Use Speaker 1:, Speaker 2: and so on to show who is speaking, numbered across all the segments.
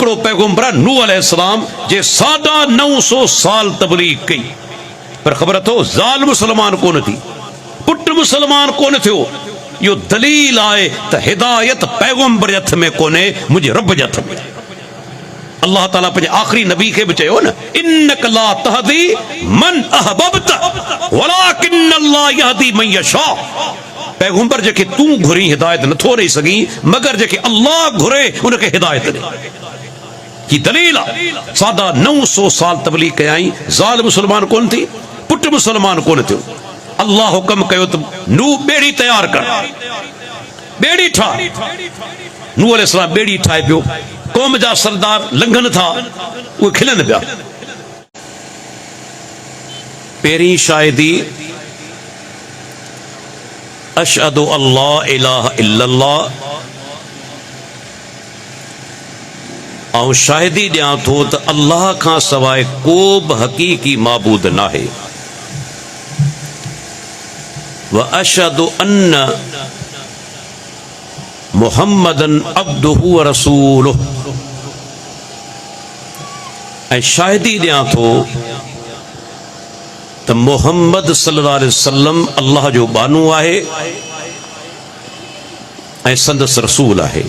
Speaker 1: हिकिड़ो पैगंबर नूह अलैहिस्सलाम जे 950 साल तबलीग कई, पर ख़बर अथव ज़ाल मुसलमान कोन थी, पुट मुसलमान कोन थियो। यो दलील आहे त हिदायत पैगंबर जे हथ में कोन्हे, मुंहिंजे रब जे हथ में। अल्लाह ताला पंहिंजे आख़िरी नबी खे बि चयो न, इन्नक ला तहदी मन अहबब्त वलाकिन अल्लाह यहदी मन यशा। पैगंबर जेके तूं घुरी हिदायत नथो ॾेई सघी, मगर जेके अल्लाह घुरे उनखे हिदायत ॾे। ही दलील आहे। 950 साल तबलीग कयाई, ज़ाल मुसलमान कोन थी, पुट मुसलमान कोन थियो। अल्लाह हुक्म कयो त नूह बेड़ी तैयार कर, बेड़ी ठा। नूह अलैहिस्सलाम बेड़ी ठाहे पियो। कौम जा सरदार लंघन था, उहे खिलन पिया। पहिरीं शाहिदी अशहदु अल्ला इलाहा इल्लल्लाह, ऐं शाहिदी ॾियां थो त अल्लाह खां सवाइ को बि हक़ीक़ी माबूद नाहे। व अशहदु अन्न मुहम्मदन अब्दुहु व रसूलुहु, ऐं शाहिदी ॾियां थो त मोहम्मद सल्लल्लाहु अलैहि वसल्लम अल्लाह जो बानू आहे ऐं संदसि रसूल आहे।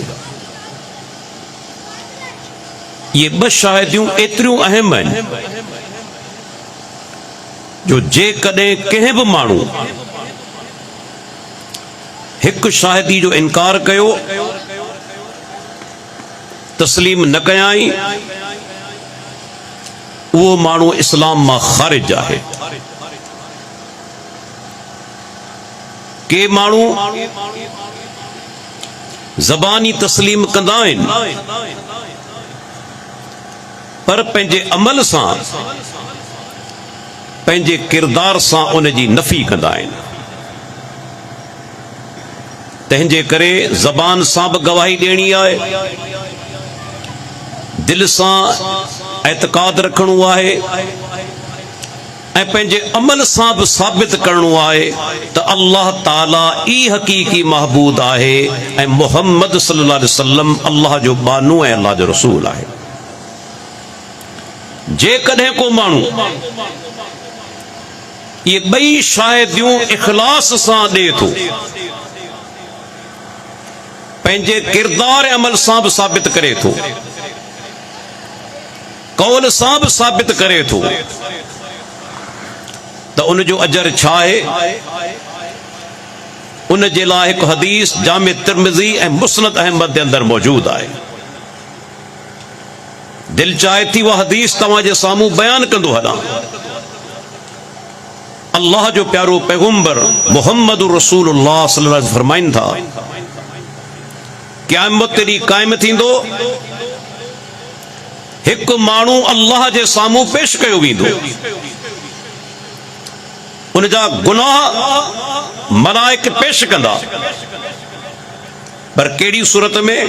Speaker 1: ये ॿ शाहिदियूं एतिरियूं अहम आहिनि जो जेकॾहिं कंहिं बि माण्हू हिकु शाहिदी जो इनकार कयो, तस्लीम न कयाई, उहो माण्हू इस्लाम मां ख़ारिज आहे। के माण्हू ज़बानी तस्लीम कंदा आहिनि, पर पंहिंजे अमल सां, पंहिंजे किरदार सां उन जी नफ़ी कंदा आहिनि। तंहिंजे करे ज़बान सां बि गवाही ॾियणी आहे, दिल सां एतक़ाद रखणो आहे, ऐं पंहिंजे अमल सां बि साबित करणो आहे त अल्लाह ताला ई हक़ीक़ी महबूद आहे ऐं मुहम्मद सल्लल्लाहु अलैहि वसल्लम अल्लाह जो बानू ऐं अल्लाह जो रसूल आहे। जेकॾहिं को माण्हू ये ॿई शाहिदियूं इख़लास सां ॾे थो, पंहिंजे किरदार ऐं अमल सां बि साबित करे थो, कौल सां बि साबित करे थो, त उन जो अजर छा आहे? उन जे लाइ हिकु हदीस जामे तिरमिज़ी ऐं मुस्नद अहमद जे अंदरि मौजूद आहे। दिल चाहे थी उहा हदीस तव्हांजे साम्हूं बयान कंदो हलां। अल्लाह जो प्यारो पैगंबर मुहम्मद रसूलुल्लाह सल्लल्लाहु अलैहि वसल्लम फरमाइनि था, क़यामत ते ॾींहुं क़ाइम थींदो, हिकु माण्हू अल्लाह जे साम्हूं पेश कयो वेंदो, उन जा गुनाह मलाइक पेश कंदा, पर कहिड़ी सूरत में?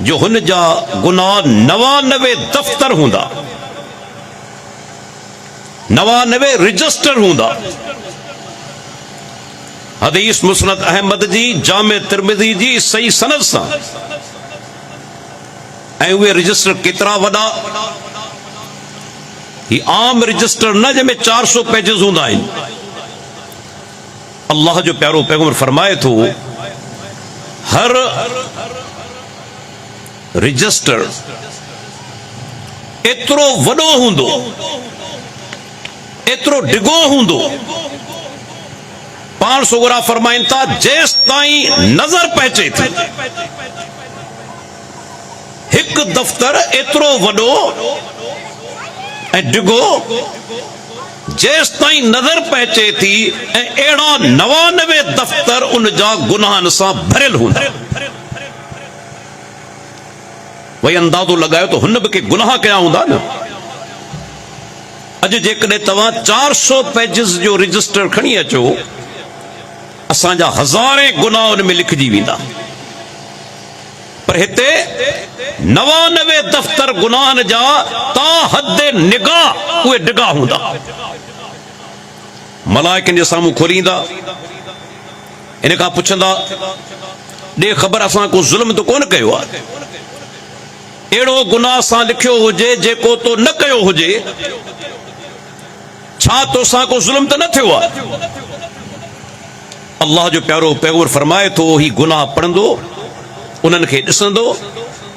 Speaker 1: जो हुन जा गुनाह 99 दफ़्तर हूंदा, 99 रजिस्टर हूंदा। हदीस मुस्नद अहमद जी, जामे तिरमिज़ी जी सही सनद सां। ऐं उहे रजिस्टर केतिरा वॾा? ही आम रजिस्टर न जंहिंमें 400 पेजिस हूंदा आहिनि। अल्लाह जो प्यारो पैगंबर फरमाए थो, हर रजिस्टर एतिरो वॾो हूंदो, एतिरो डिघो हूंदो, पाण सोगरा फरमाइनि था, जेसि ताईं नज़र पहुचे थी। हिकु दफ़्तर एतिरो वॾो ऐं डिघो, जेसि ताईं नज़र पहुचे थी, ऐं अहिड़ा 99 दफ़्तर उन जा गुनाहनि सां भरियल हूंदा। वही अंदाज़ो लॻायो त हुन बि के गुनाह कया हूंदा न। अॼु जेकॾहिं तव्हां 400 पेजिस जो रजिस्टर खणी अचो, असांजा हज़ारे गुनाह उन में लिखजी वेंदा, पर हिते 99 दफ़्तर गुनाहनि जा ता हद निगाह उहे डिघा हूंदा। मलाइकनि जे साम्हूं खोलींदा, इन खां पुछंदा, ॾे ख़बर असां को ज़ुल्म त कोन कयो आहे? अहिड़ो गुनाह सां लिखियो हुजे जेको तो न कयो हुजे, छा तोसां को ज़ुल्म त न थियो आहे? अल्लाह जो प्यारो पैगंबर फरमाए थो, ही गुनाह पढ़ंदो, उन्हनि खे ॾिसंदो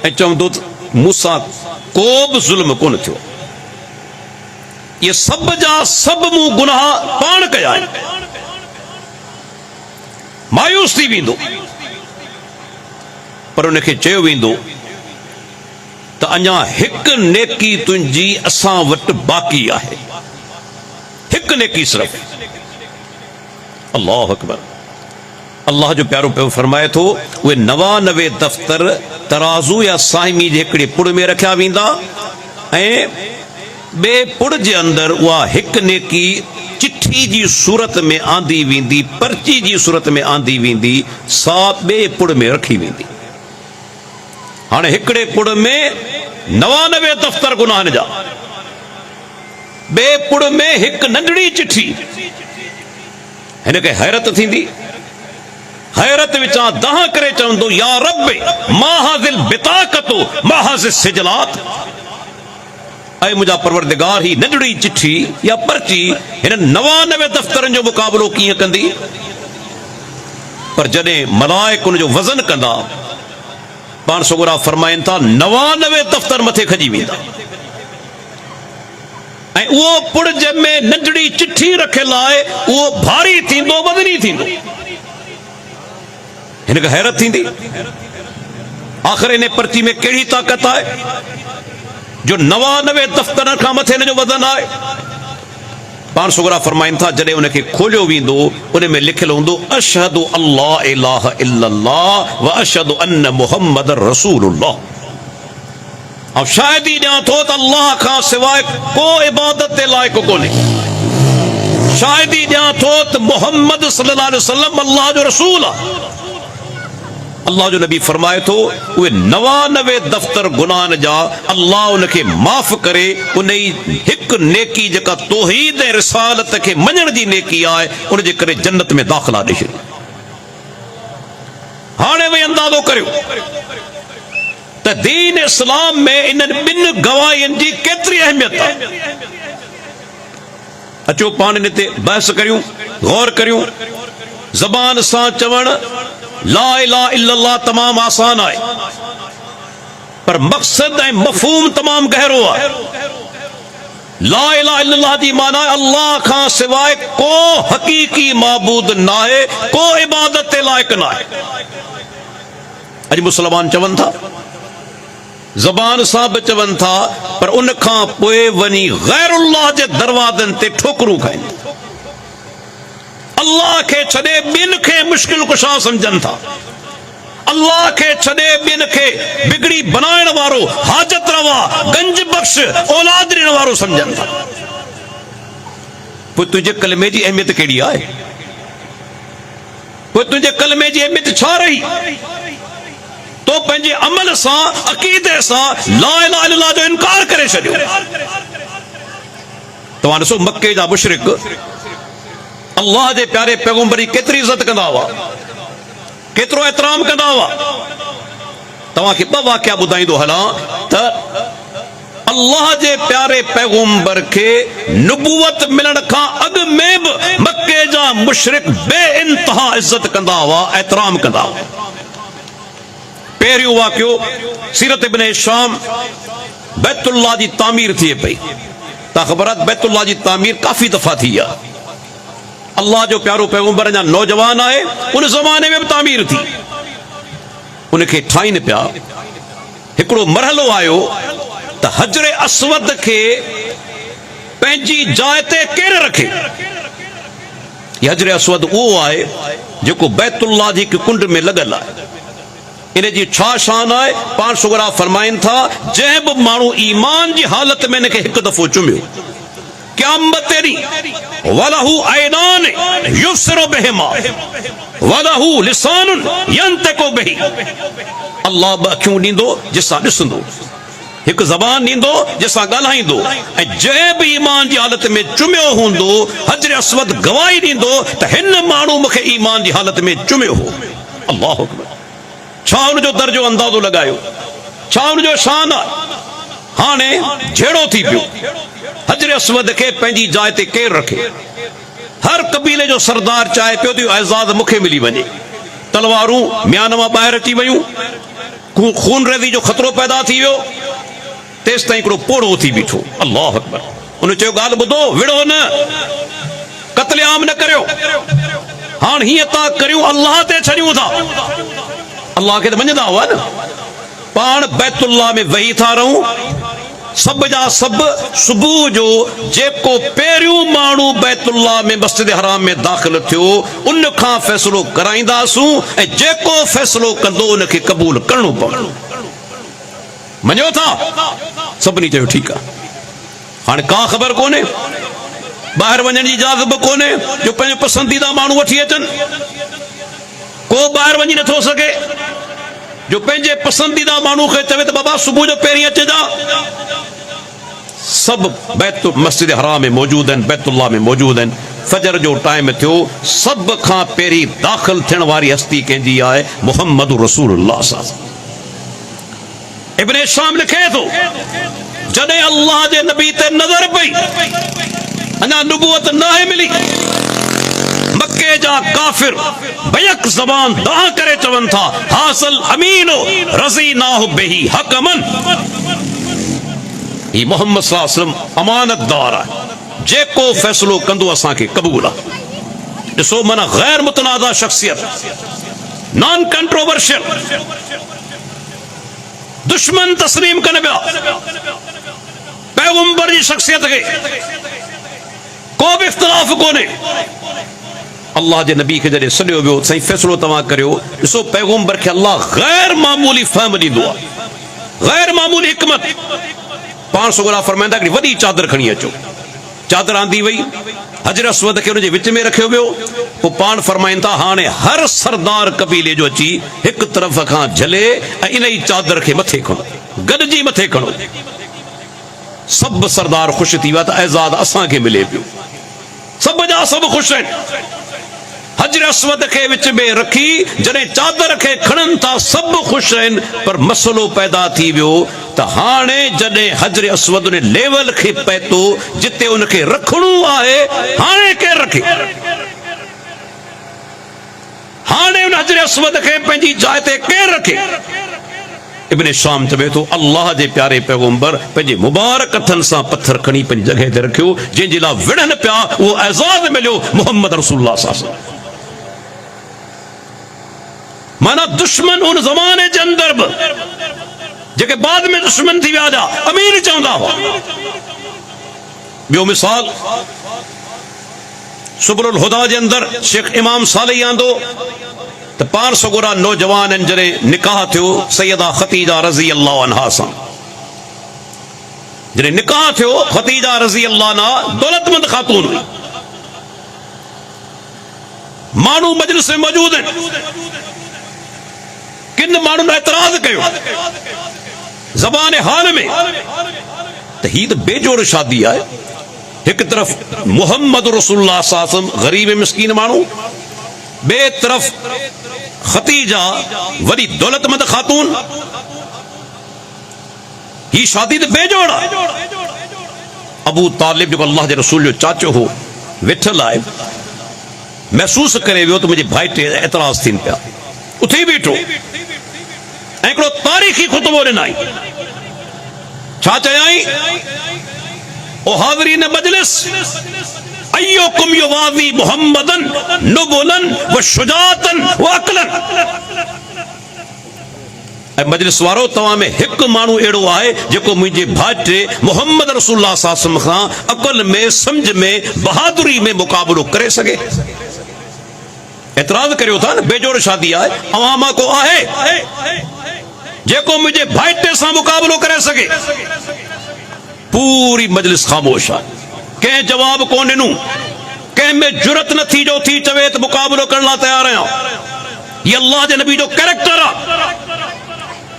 Speaker 1: ऐं चवंदो मूंसां को बि ज़ुल्म कोन थियो। ये सब जा सब मूं गुनाह पाण कया आहिनि। मायूस थी वेंदो, पर उनखे चयो वेंदो त अञा हिकु नेकी तुंहिंजी असां वटि बाक़ी आहे, हिकु नेकी सिर्फ़। अल्लाह अकबर। अल्लाह जो प्यारो पियो फरमाए थो, उहे 99 दफ़्तर तराज़ू या साइमी जे हिकिड़े पुड़ में रखिया वेंदा ऐं ॿिए पुड़ जे अंदरि उहा हिकु नेकी चिठी जी सूरत में आंदी वेंदी, पर्ची जी सूरत में आंदी वेंदी, सा ॿिए पुड़ में रखी वेंदी। हाणे हिकिड़े पुड़ में 99 दफ़्तर गुनाहनि जा, ॿिए पुड़ में हिकु नंढड़ी चिठी। हिनखे हैरत थींदी, हैरत विचां दहा करे चवंदो, या रब मा हाज़िल बिताक़तु मा हाज़िल सिजलात। ऐं मुंहिंजा परवरदिगार, ही नंढड़ी चिठी या पर्ची हिन 99 दफ़्तरनि जो मुक़ाबलो कीअं कंदी? पर जॾहिं मलाइक उन जो वज़न कंदा, पाण सुगरा फरमाइनि था 99 दफ़्तर मथे खजी वेंदा ऐं उहो पुड़ जंहिंमें नंढड़ी चिठी रखियल आहे उहो भारी थींदो, वज़नी थींदो। हिनखे हैरत थींदी, आख़िर इन पर्ची में कहिड़ी ताक़त आहे जो 99 दफ़्तर खां मथे हिन जो वज़न आहे? पाण सुगरा फरमाइनि था, जॾहिं उनखे खोलियो वेंदो, उन में लिखियलु हूंदो, अशहदु अल्ला इलाहा इल्लल्लाह व अशहदु अन्न मुहम्मद रसूलुल्लाह। अब शायद ही ॼाण थो त अल्लाह खां सवाइ को इबादत जे लाइक़ु कोन्हे। शायद ही ॼाण थो त मुहम्मद सल्लल्लाहु अलैहि वसल्लम अल्लाह जो रसूल आहे। अल्लाह जो नबी फरमाए थो, उहे 99 दफ़्तर गुनाहनि जा अल्लाह उनखे माफ़ करे उन हिकु नेकी जेका तौहीद ऐं रिसालत खे मञण जी नेकी आहे, उन जे करे जन्नत में दाख़िला ॾेई छॾी। हाणे वही अंदाज़ो करियो त दीन इस्लाम में इन्हनि ॿिनि गवाहियुनि जी केतिरी अहमियत आहे। अचो पाण इन ते बहस करियूं, गौर करियूं। ज़बान सां चवण ला इलाहा इल्लल्लाह तमाम आसान आहे, पर मक़सद ऐं मफ़हूम तमाम गहरो आहे। ला इलाहा इल्लल्लाह जी माना अल्लाह खां सवाइ को हक़ीक़ी माबूद नाहे, को इबादत जे लाइक़ु नाहे। अॼु मुसलमान चवनि था, ज़बान सां बि चवनि था, पर उन खां पोइ वञी गैरुल्लाह जे दरवाज़नि ते ठोकरूं खाइनि। अल्लाह खे छॾे ॿियनि खे मुश्किल कुशा सम्झनि था। अल्लाह खे छॾे ॿियनि खे बिगड़ी बनाइण वारो, हाजत रवा, गंज बख़्श, औलाद ॾियण वारो सम्झनि था। पोइ तुंहिंजे कलमे जी अहमियत कहिड़ी आहे? पोइ तुंहिंजे कलमे जी अहमियत छा रही? तो पंहिंजे अमल सां, अक़ीदे सां ला इलाहा इल्लल्लाह जो इनकार करे छॾियो। तव्हां ॾिसो, मके जा मुशरिक अल्लाह जे प्यारे पैगंबर जी केतिरी इज़त कंदा हुआ, केतिरो एतराम कंदा हुआ। तव्हांखे 2 वाक़िया ॿुधाईंदो हलां त अल्लाह जे प्यारे पैगंबर खे नुबुवत मिलण खां अॻु में बि मके जा मुशरिक बे इंतहा इज़त कंदा हुआ, एतराम कंदा हुआ। पहिरियों वाक़ियो, सीरत इब्न हिशाम, बैतुल्लाह जी तामीर थिए पई। तव्हां ख़बर आहे, बैतुल्लाह जी तामीर काफ़ी दफ़ा थी आहे। अल्लाह जो प्यारो पैगंबर अञा नौजवान आहे, उन ज़माने में बि तामीर थी। उनखे ठाहिनि पिया। हिकिड़ो मरहलो आयो त हजर असवद खे पंहिंजी जाइ ते केरु रखे। हजर असवद उहो आहे जेको बैतुल्लाह जी हिकु कुंड में लॻल आहे। इन जी छा शान आहे? पाण सुगरा फरमाइनि था, जंहिं बि माण्हू ईमान जी हालत में इनखे हिकु दफ़ो चुमियो, क़यामत ॾींहुं वलहु ऐनान युबसिरु बिहिमा वलहु लिसानुन यंतिकु बिही। अल्लाह 2 अखियूं ॾींदो जंहिंसां ॾिसंदो, हिकु ज़बान ॾींदो जंहिंसां ॻाल्हाईंदो, ऐं जंहिं बि ईमान जी हालत में चुमियो हूंदो, हजर असवद गवाही ॾींदो त हिन माण्हू मूंखे ईमान जी हालत में चुमियो हो। अल्लाह अकबर। छा हुनजो दर्जो अंदाज़ो लॻायो? छा उनजो शान आहे? हाणे झेड़ो थी पियो हजर अस्वद खे पंहिंजी जाइ ते केरु रखे? हर कबीले जो सरदार चाहे पियो त एजाज़ मूंखे मिली वञे। तलवारूं म्यान मां ॿाहिरि अची वयूं, खून रेज़ी जो ख़तरो पैदा थी वियो। तेसि ताईं हिकिड़ो पोड़ो थी बीठो। अल्लाह अकबर। उन चयो ॻाल्हि ॿुधो, विड़ो न, क़त्लेआम न करियो। हाणे हीअं था करियूं, अल्लाह ते छॾियूं था। अल्लाह खे त मञंदा हुआ न। पाण बैतुल्लाह में वेही था रहूं, सब जा सब सुबुह जो जेको पहिरियों माण्हू बैतुल्लाह में मस्जिद हराम में दाख़िल थियो उन खां फ़ैसिलो कराईंदासूं ऐं जेको फ़ैसिलो कंदो उनखे क़बूल करणो पवंदो। मञो था? सभिनी चयो ठीकु आहे। हाणे का ख़बर कोन्हे, ॿाहिरि वञण जी इजाज़त बि कोन्हे जो पंहिंजो पसंदीदा माण्हू वठी अचनि। को ॿाहिरि वञी नथो सघे जो पंहिंजे पसंदीदा माण्हू खे चवे त बाबा सुबुह जो पहिरीं अचिजा। सब मस्जिद हराम में मौजूद आहिनि, बैतुल्लाह में मौजूद आहिनि। फजर जो टाइम थियो, सब खां पहिरीं दाख़िल थियण वारी हस्ती कंहिंजी आहे? मुहम्मद रसूलुल्लाह साहब। इब्न शाम लिखे थो, जॾहिं अल्लाह जे नबी ते नज़र पई, अञा नुबुवत न आहे मिली, मक्के जा काफिर बयक ज़बान दाह करे चवनि था, हासिल अमीनो रज़ीनाहु बिही हकमन। ही मोहम्मद सल्लल्लाहु अलैहि वसल्लम अमानतदार आहे, जेको फ़ैसिलो कंदो असांखे क़बूल आहे। ॾिसो माना गैर मुतनाज़ा शख्सियत, नॉन कंट्रोवर्शियल, दुश्मन तस्लीम कनि पिया पैगंबर जी शख्सियत खे, को बि इख्तिलाफ कोन्हे। अल्लाह जे नबी खे जॾहिं सॾियो वियो, साईं फ़ैसिलो तव्हां करियो। ॾिसो पैगंबर खे अल्लाह गैर मामूली फ़हम ॾींदो आहे, गैर मामूली हिकमत। पाण सुगरा फरमाईंदा कि वॾी चादर खणी अचो। चादर आंदी वई, हजर अस्वद खे हुनजे विच में रखियो वियो। पोइ पाण फरमाईंदा हाणे हर सरदार कबीले जो अची हिकु तरफ़ खां झले ऐं इन ई चादर खे मथे खणो, गॾिजी मथे खणो। सब सरदार ख़ुशि थी विया त एज़ाज़ असांखे मिले पियो। सब जा सब ख़ुशि आहिनि। हजर अस्वद खे विच में रखी जॾहिं चादर खे खणनि था, सब ख़ुशि आहिनि। पर मसलो पैदा थी वियो त हाणे जॾहिं हजर अस्वद ने लेवल खे पएतो जिते उनखे रखणो आहे, हाणे केरु रखे? हाणे उन हजर अस्वद खे पंहिंजी जाइ ते केरु रखे? इब्न शाम चवे थो, अल्लाह जे प्यारे पैगंबर पंहिंजे मुबारक हथनि सां पत्थर खणी पंहिंजी जॻह ते रखियो, जंहिंजे लाइ विढ़नि पिया उहो एज़ाज़ मिलियो मुहम्मद रसूलुल्लाह सल्लल्लाहु अलैहि वसल्लम। माना दुश्मन उन ज़माने जे अंदर बि जेके बाद में दुश्मन थी विया, अमीर चवंदा हुआ। ॿियो मिसाल, सुबुल हुदा जे अंदर शेख इमाम सालही आंदो त पाण सगोरा नौजवान जॾहिं निकाह थियो सैयदा ख़तीजा रज़ी अल्लाह अन्हा सां, जॾहिं निकाह थियो ख़तीजा रज़ी अल्लाह अन्हा दौलतमंद ख़ातून हुई। माण्हू मजलिस में मौजूद आहिनि। किन माण्हुनि एतराज़ कयो ज़बान हाल में त ही त बेजोड़ शादी आहे। हिकु तरफ़ मुहम्मद रसूलुल्लाह सल्लल्लाहु अलैहि वसल्लम गरीब मिस्कीन माण्हू, ॿिए तरफ़ ख़तीजा वॾी दौलतमंद ख़ातून। ही शादी त बेजोड़ आहे। अबू तालिब जेको अल्लाह जे रसूल जो चाचो हो, वेठल आहे, महसूस करे वियो त मुंहिंजे भाई ते एतराज़ थियनि पिया। उथी बीठो ऐं हिकिड़ो तारीख़ी ख़ुतबो ॾिनई। छा चयाई? ओ हाज़रीन मजलिस, अय्युकुम युवाज़ी मुहम्मदन नुबुलन व शुजाअतन व अक़लन। ऐं मजलिस वारो, तव्हां में हिकु माण्हू अहिड़ो आहे जेको मुंहिंजे भाइटे मुहम्मद रसूलुल्लाह सल्लल्लाहु अलैहि वसल्लम खां अक़ल में, सम्झ में, बहादुरी में मुक़ाबिलो करे सघे। एतराज़ करियो था न, बेजोड़ शादी आहे। अवां मां को आहे जेको मुंहिंजे भाइटे सां मुक़ाबिलो करे सघे? पूरी मजलिस ख़ामोश आहे, कंहिं जवाब कोन ॾिनो। कंहिं में जुरत न थी जो थी चवे त मुक़ाबिलो करण लाइ तयार आहियां। हीअ अल्लाह जे नबी जो कैरेक्टर आहे,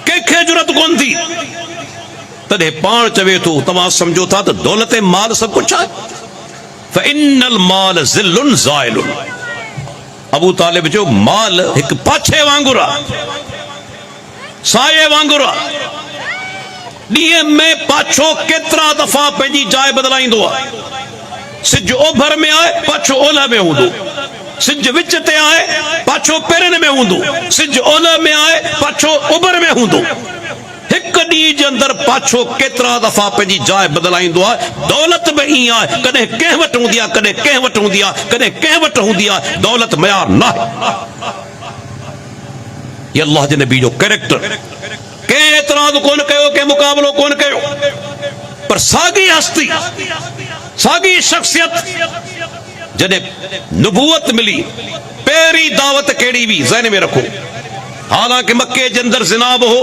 Speaker 1: कंहिंखे जुरत कोन थी। तॾहिं पाण चवे थो, तव्हां सम्झो था त दौलत माल सभु कुझु आहे? फ़इन्नल माल ज़िल्लुन ज़ाइलुन। अबू तालिब जो माल हिकु पाछे वांगुरु आहे, साए वांगुरु आहे। ॾींहं में पाछो केतिरा दफ़ा पंहिंजी जाइ बदिलाईंदो आहे। सिज ओभर में आहे, पाछो ओलह में हूंदो। सिज विच ते आहे, पाछो पेरनि में हूंदो। सिज ओलह में आहे, पाछो ओभर में हूंदो। हिकु ॾींहं जे अंदरि पाछो केतिरा दफ़ा पंहिंजी जाइ बदिलाईंदो आहे। दौलत बि ईअं आहे, कॾहिं कंहिं वटि हूंदी आहे, कॾहिं कंहिं वटि हूंदी आहे, कॾहिं कंहिं वटि हूंदी आहे। दौलत मयार न आहे। ये अल्लाह जे नबी जो कैरेक्टर। कंहिं एतिराज़ कोन कयो, कंहिं मुक़ाबलो कोन कयो, पर साॻी हस्ती, साॻी शख्सियत जॾहिं नबूवत मिली, पहिरीं दावत कहिड़ी हुई ज़हन में रखो। हालांकि मक्के जे अंदरि ज़िना बि हो,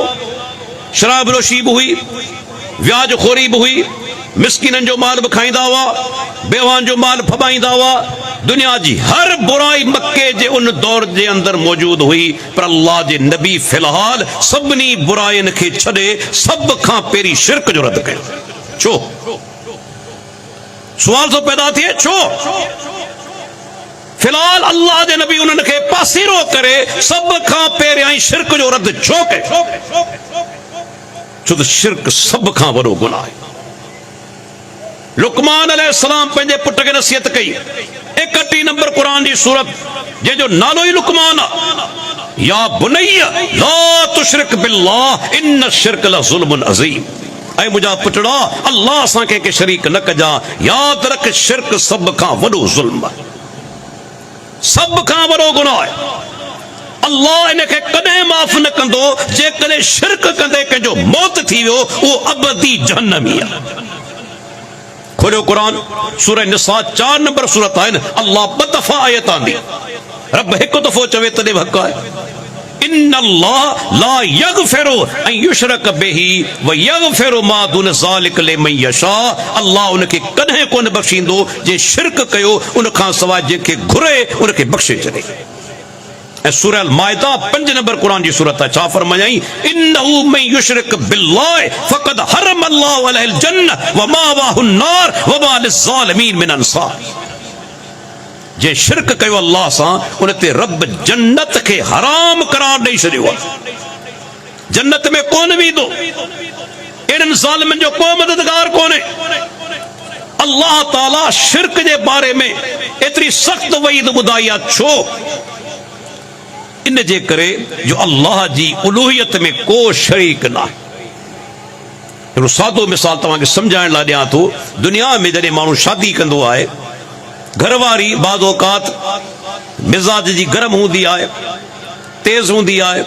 Speaker 1: शराब नोशी भी हुई, व्याज खोरी भी हुई, मिस्किनन जो माल भी खाईंदा हुआ, बेवान जो माल फबाईंदा हुआ। दुनिया जी हर बुराई मक्के जे उन दौर जे अंदर मौजूद हुई, पर अल्लाह जे नबी फिलहाल सभिनी बुराइनि खे छॾे सब खां पहिरीं शिरक जो रद्द कयो। छो? सुवाल तो पैदा थिए छो? फिलहाल अल्लाह जे नबी उन्हनि खे पासीरो करे सब खां पहिरियां शिरक जो रद्द छो कयो? छो त शिरक सब खां वॾो गुनाह आहे। लुकमान अलैहिस्सलाम पंहिंजे पुट खे नसीहत कई। 31 नंबर कुरान जी सूरत जंहिंजो नालो ई लुकमान आहे। या बुनैया ला तुशरिक बिल्लाह इन्न शिरक लज़ुल्मुन अज़ीम। ऐं मुंहिंजा पुटड़ा, अल्लाह सां कंहिंखे शरीक न कजा। यादि रख, शिरक सब खां वॾो ज़ुल्म आहे, सब खां वॾो गुनाह आहे। अल्लाह इनखे कॾहिं माफ़ न कंदो जेकॾहिं शिरक कंदे कंहिंजो मौत थी वियो, उहो अबदी जहन्नमी आहे। खोलियो कुरान, सूरह निसा 4 नंबर सूरत आहे न। अल्लाह ॿ दफ़ा आयत आंदी, रब हिकु दफ़ो चवे तॾहिं हक़ आहे। इन्नल्लाह ला यगफिरु अन युशरक बिही व यगफिरु मा दुन ज़ालिक लिमन यशा। अल्लाह उनखे कॾहिं कोन बख़्शींदो जे शिरक कयो, उन खां सवाइ जंहिंखे घुरे उनखे बख़्शे छॾे। ऐं सूरह अल माइदा 5 नंबर कुरान जी सूरत आहे। छा फरमायाई? इन्नहु मन युशरिक बिल्लाह फक़द हरम अल्लाहु अलैहिल जन्नह व मावाहु अन्नार व मा लिज़्ज़ालिमीन मिन अंसार। जे शिरक कयो अल्लाह सां, उन ते रब जन्नत खे हराम करार ॾेई छॾियो आहे। जन्नत में कोन वेंदो, एड़नि ज़ालिमनि जो को मददगार कोन्हे। अल्लाह ताला शिरक जे बारे में एतिरी सख़्त वईद ॿुधाई आहे। छो? इन जे करे जो अल्लाह जी उलूहियत में को शरीक न आहे। हिकिड़ो सादो मिसाल तव्हांखे सम्झाइण लाइ ॾियां थो। दुनिया में जॾहिं माण्हू शादी कंदो आहे, घरवारी बाज़ औक़ात मिज़ाज जी गरम हूंदी आहे, तेज़ हूंदी आहे,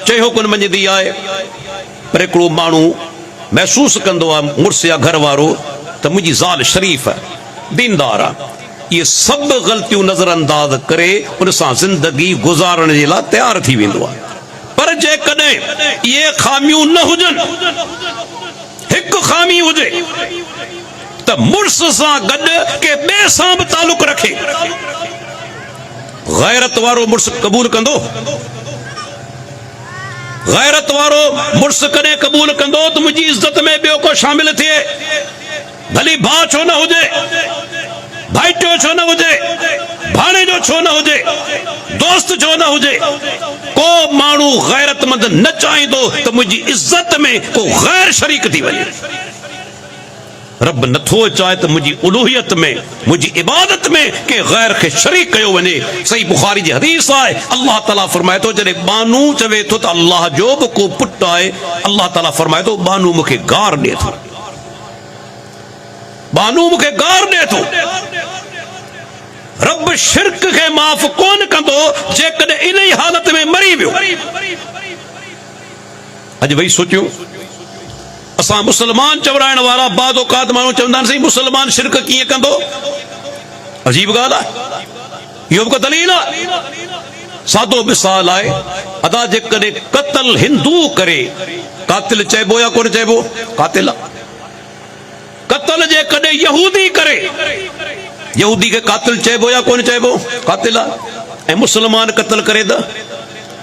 Speaker 1: चयो कोन मञंदी आहे, पर हिकिड़ो माण्हू महसूस कंदो आहे, मुड़ुस या घर वारो, त मुंहिंजी ज़ाल शरीफ़ आहे, दीनदार आहे। ये सब ग़लतियूं नज़रअंदाज करे उन सां ज़िंदगी गुज़ारण जे लाइ तयारु थी वेंदो आहे। पर जेकॾहिं इहे ख़ामियूं न हुजनि, हिकु ख़ामी हुजे त मुड़ुस सां गॾु के ॿिए सां बि तालुक़ रखे, गैरत वारो मुड़ुस क़बूल कंदो? गैरत वारो मुड़ुस कॾहिं क़बूल कंदो त मुंहिंजी इज़त में ॿियो को शामिल थिए? भली भाउ छो न हुजे, भाइटियो छो न हुजे, भाणे जो छो न हुजे, दोस्त छो न हुजे, को माण्हू गैरतमंद न चाहींदो त मुंहिंजी इज़त में को गैर शरीक थी वञे। रब नथो चाहे त मुंहिंजी उलूहियत में, मुंहिंजी इबादत में के गैर खे शरीक कयो वञे। सही बुखारी जी हदीस आहे, अल्लाह ताला फरमाए थो, जॾहिं बानू चवे थो त अल्लाह जो बि को पुटु आहे, अल्लाह ताला फरमाए थो बानू मूंखे गार ॾिए थो, बानू मूंखे गार ॾिए थो। रब शिरक खे माफ़ कोन कंदो जेकॾहिं इन ई हालत में मरी वियो। अॼु वही सोचियो, असां मुसलमान चवराइण वारा बाज़ औक़ात माण्हू चवंदा आहिनि, मुसलमान शिरक कीअं कंदो? अजीब ॻाल्हि आहे, इहो बि को दलील आहे? सादो मिसाल आहे, अदा जेकॾहिं क़त्ल हिंदू करे, कातिल चइबो या कोन चइबो? कातिल आहे। क़त्ल जेकॾहिं यहूदी करे, यहूदी खे कातिल चइबो या कोन चइबो? कातिल आहे। ऐं मुसलमान क़त्ल करे त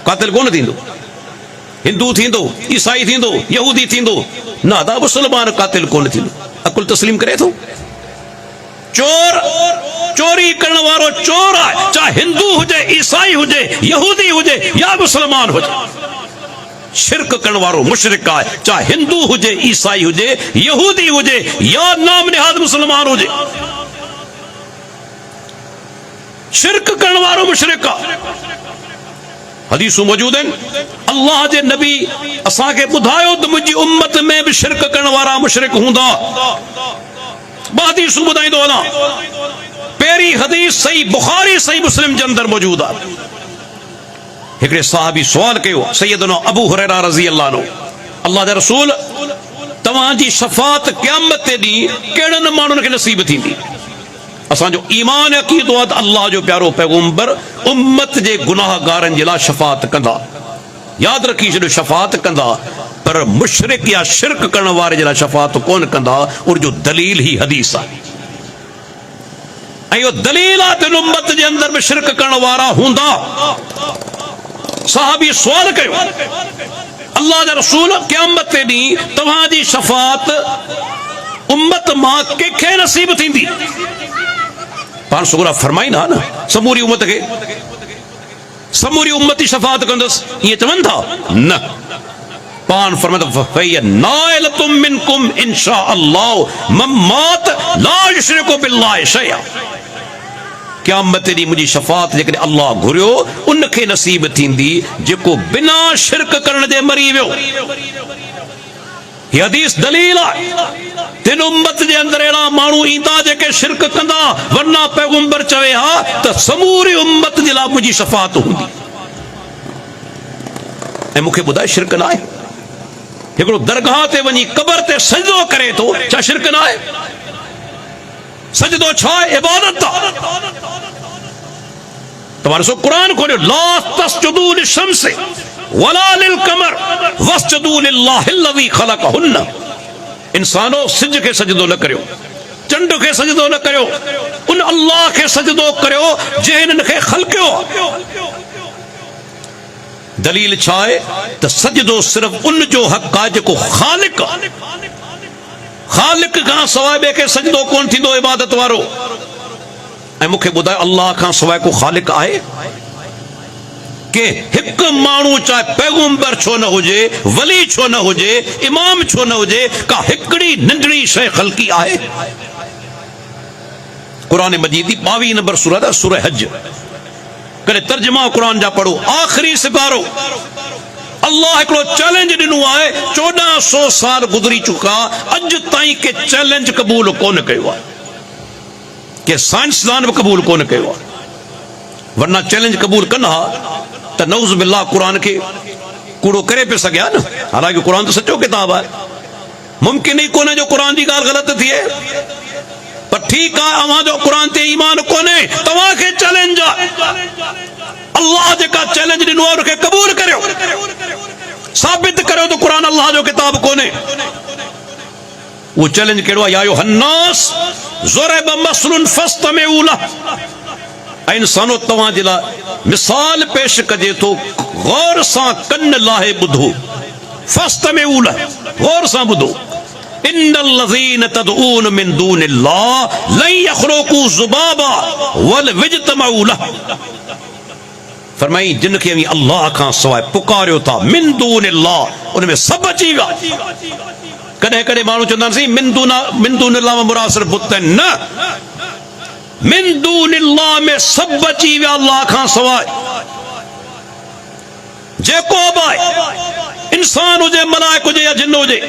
Speaker 1: कातिल कोन थींदो? हिंदू थींदो, ईसाई थींदो, यहूदी थींदो? न अदा मुसलमान कातिल कोन थींदो। अकुल तस्लीम करे थो? चोर, चोरी करण वारो चोर आहे, चाहे हिंदू हुजे, ईसाई हुजे, यहूदी हुजे या मुसलमान हुजे। शिरक करण वारो मुशरिक आहे, चाहे हिंदू हुजे, ईसाई हुजे, यहूदी हुजे या नाम निहाद मुसलमान हुजे। शिरक करण वारो मुशरिक आहे। हदीसूं मौजूद आहिनि, अल्लाह जे नबी असांखे ॿुधायो त मुंहिंजी उम्मत में बि शिरक करण वारा मुशरिक हूंदा। ॿ हदीसूं ॿुधाईंदो वञा। पहिरीं हदीस सही बुखारी सही मुस्लिम जे अंदर मौजूद आहे। हिकिड़े साहबी सवाल कयो सैयदना अबू हुरैरा रज़ी अल्लाह अन्हु, अल्लाह जा रसूल तव्हांजी शफ़ाअत क़यामत ते ॾींहुं कहिड़नि माण्हुनि खे नसीब थींदी? असांजो ईमान अक़ीदो आहे त अल्लाह जो प्यारो पैगंबर उम्मत जे गुनाहगारनि जे लाइ शफ़ाअत कंदा। यादि रखी छॾियो, शफ़ाअत कंदा, पर मुशरिक या शिरक करण वारे जे लाइ शफ़ाअत कोन कंदा। उन जो दलील ही हदीस आहे। ऐं इहो दलील आहे त उम्मत जे अंदर में शिरक करण वारा हूंदा। साहबी सवाल कयो, अल्लाह जा रसूल क़यामत ते ॾींहुं तव्हांजी शफ़ाअत उम्मत मां कंहिंखे नसीब थींदी? पाण सुगरा फरमाईंदा न, समूरी उम्मत खे, समूरी उम्मत जी शफ़ाअत कंदुसि, ईअं चवनि था न। पाण फरमाईंदा फ़हिय नाइलतुम मिनकुम इंशा अल्लाह मम्मात ला युशरिकु बिल्लाहि शैआ। क़यामत ॾींहुं मुंहिंजी शफ़ाअत जेकॾहिं अल्लाह घुरियो उनखे नसीब थींदी जेको बिना शिरक करण जे मरी वियो। हीअ हदीस दलील आहे। तिन उम्मत जे अंदर अहिड़ा माण्हू ईंदा जेके शिरक कंदा, वरना पैगंबर चवे हा त समूरी उम्मत जे लाइ मुंहिंजी शफ़ाअत हूंदी। ऐं मूंखे ॿुधाए शिरक न आहे? हिकिड़ो दरगाह ते वञी क़बर ते सजदो करे थो, छा शिरक न आहे? सजदो छा आहे? इबादत आहे। तव्हां ॾिसो क़ुरान खोलियो, ला तस्जुदू लिशम्सि वला लिलकमर वस्जुदू लिल्लाहिल्लज़ी ख़लक़हुन्न। इंसानो सिज खे सजदो न करियो, चंड खे सजदो न करियो, उन अल्लाह खे सजदो करियो जंहिं हिननि खे ख़लक़ियो। दलील छा आहे त सजदो सिर्फ़ उन जो हक़ आहे जेको ख़ालिक आहे। ख़ालिक खां सवाइ ॿिए खे सजदो कोन थींदो इबादत वारो। ऐं मूंखे ॿुधायो अल्लाह खां सवाइ को ख़ालिक आहे? के हिकु माण्हू चाहे पैगंबर छो न हुजे, वली छो न हुजे, इमाम छो न हुजे, का हिकिड़ी नंढड़ी शइ ख़ल्क़ी आहे? क़ुरान मजीद जी 22 नंबर सूरत आहे, सूरह हज। कॾहिं तर्जुमा क़ुरान जा पढ़ो, आख़िरी सिपारो। अल्लाह हिकिड़ो चैलेंज ॾिनो आहे, 1400 साल गुज़री चुका, अॼु ताईं के चैलेंज क़बूल कोन कयो आहे, के साइंसदान बि क़बूल कोन कयो आहे। वरना चैलेंज क़बूल कंदा त नऊज़ बिल्लाह क़ुरान खे कूड़ो करे पियो सघिया न। हालांकि क़ुरान त सचो किताब आहे, मुमकिन ई कोन्हे जो क़ुरान जी ॻाल्हि ग़लति थिए। पर ठीकु आहे, अव्हां जो क़ुरान ते ईमान कोन्हे, तव्हांखे चैलेंज आहे। अल्लाह जेका चैलेंज ॾिनो आहे उनखे क़बूल करियो, साबित करियो त क़ुरान अल्लाह जो किताब कोन्हे। वो चैलेंज कहिड़ो आहे? या अय्युहन्नास ज़ुरिब मसलुन फस्तमिऊ लह। ऐं इंसानो तव्हां जे लाइ मिसाल पेश कजे थो, गौर सां कन लाहे ॿुधो। फस्तमिऊ लह, गौर सां ॿुधो। इन्नल्लज़ीन तदऊन मिन दूनिल्लाह लन यख़्लुक़ू ज़ुबाबा वल विज्तमऊ लह। फरमाई जिन खे अल्लाह खां सवाइ पुकारियो था, मिन दूनिल्लाह, उनमें सभु अची विया। कॾहिं कॾहिं माण्हू चवंदा आहिनि मिन दूनिल्लाह में मुराद सिर्फ़ बुत आहिनि, न। मिन दूनिल्लाह में सभु अची विया अल्लाह खां सवाइ। जेको बि आहे, इंसान हुजे, मलाइक हुजे या जिन हुजे,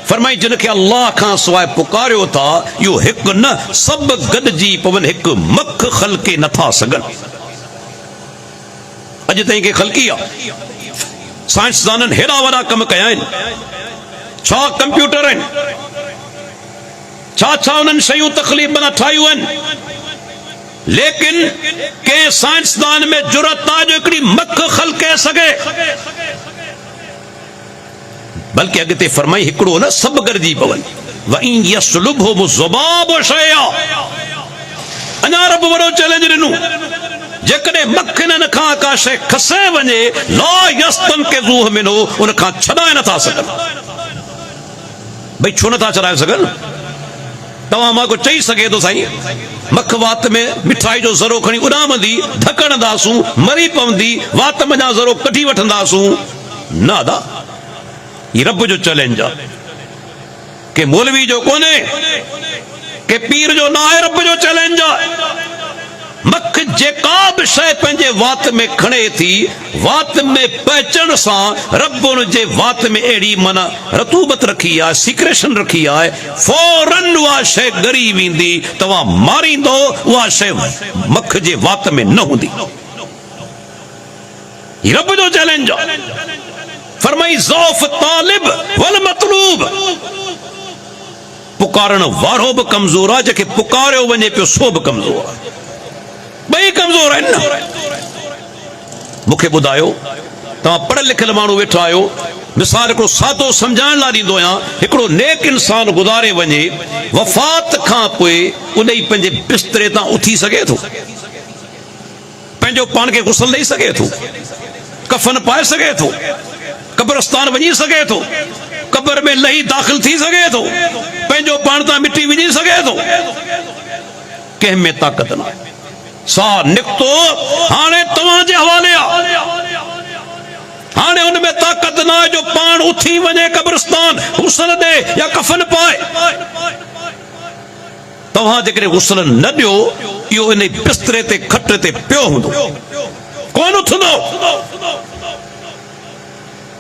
Speaker 1: फरमाई जिन खे अल्लाह खां सवाइ पुकारियो था, इहो हिकु न सभु गॾिजी पवनि, हिकु मख ख़ल्क़े नथा सघनि। अॼु ताईं के ख़ल्क़ी आहे। साइंसदाननि हेॾा वॾा कम कया आहिनि, छा कंप्यूटर आहिनि, छा छा उन्हनि शयूं तकलीफ़ बना ठाहियूं आहिनि, लेकिन के साइंसदान में जुरत आहे जो हिकिड़ी मख ख़ल्क़े सघे। बल्कि अॻिते फरमाई हिकिड़ो न सभु गॾिजी पवनि। वइन यसलुबहुम ज़ुबाबु शैआ। अञा रब वॾो चैलेंज ॾिनो, जेकॾहिं मखिननि खां का शइ खसे वञे, ला यस्तनक़िज़ूहु मिन्हु, उन खां छॾाए नथा सघनि। भई छो नथा छॾाए सघनि? तव्हां मां को चई सघे थो साईं मख वात में मिठाई जो ज़रो खणी उॾामंदी, ढकण दासूं, मरी पवंदी, वात मञा ज़रो कढी वठंदासूं, नादा ये रब जो चैलेंज आहे के मौलवी जो कोने के पीर जो ना आहे, रब जो चैलेंज आहे। मख जेका बि शइ पंहिंजे वात में खणे थी, वात में पहचण सां रब उन जे वात में अहिड़ी माना रतूबत रखी आहे, सीक्रेशन रखी आहे, फौरन उहा शइ ॻरी वेंदी, तव्हां मारींदो उहा शइ मख जे वात में न हूंदी। ही रब जो चैलेंज आहे। फरमाई ज़ौफ़ तालिब वल मतलूब, पुकारण वारो बि कमज़ोर आहे, जेके पुकारियो वञे पियो सो बि कमज़ोर आहे, ॿई कमज़ोर आहिनि न। मूंखे ॿुधायो, तव्हां पढ़ियल लिखियल माण्हू वेठा आहियो, मिसाल हिकिड़ो सादो सम्झाइण लाइ ॾींदो आहियां। हिकिड़ो नेक इंसान गुज़ारे वञे, वफ़ात खां पोइ उन ई पंहिंजे बिस्तरे तां उथी सघे थो, पंहिंजो पाण खे गुस्ल ॾेई सघे थो, कफन पाए सघे थो, कब्रस्तान वञी सघे थो, कब्र में लही दाख़िल थी सघे थो, पंहिंजो पाण तां मिटी विझी सघे थो, कंहिं में ताक़त न आहे। सा निकितो हाणे तव्हांजे हवाले आहे, हाणे हुन में ताक़त न आहे जो पाण उथी वञे कब्रस्तान गुस्ल ॾे या कफन पाए। तव्हां जेकॾहिं गुस्ल न ॾियो, इहो इन बिस्तरे ते खट ते पियो हूंदो, कोन उथंदो।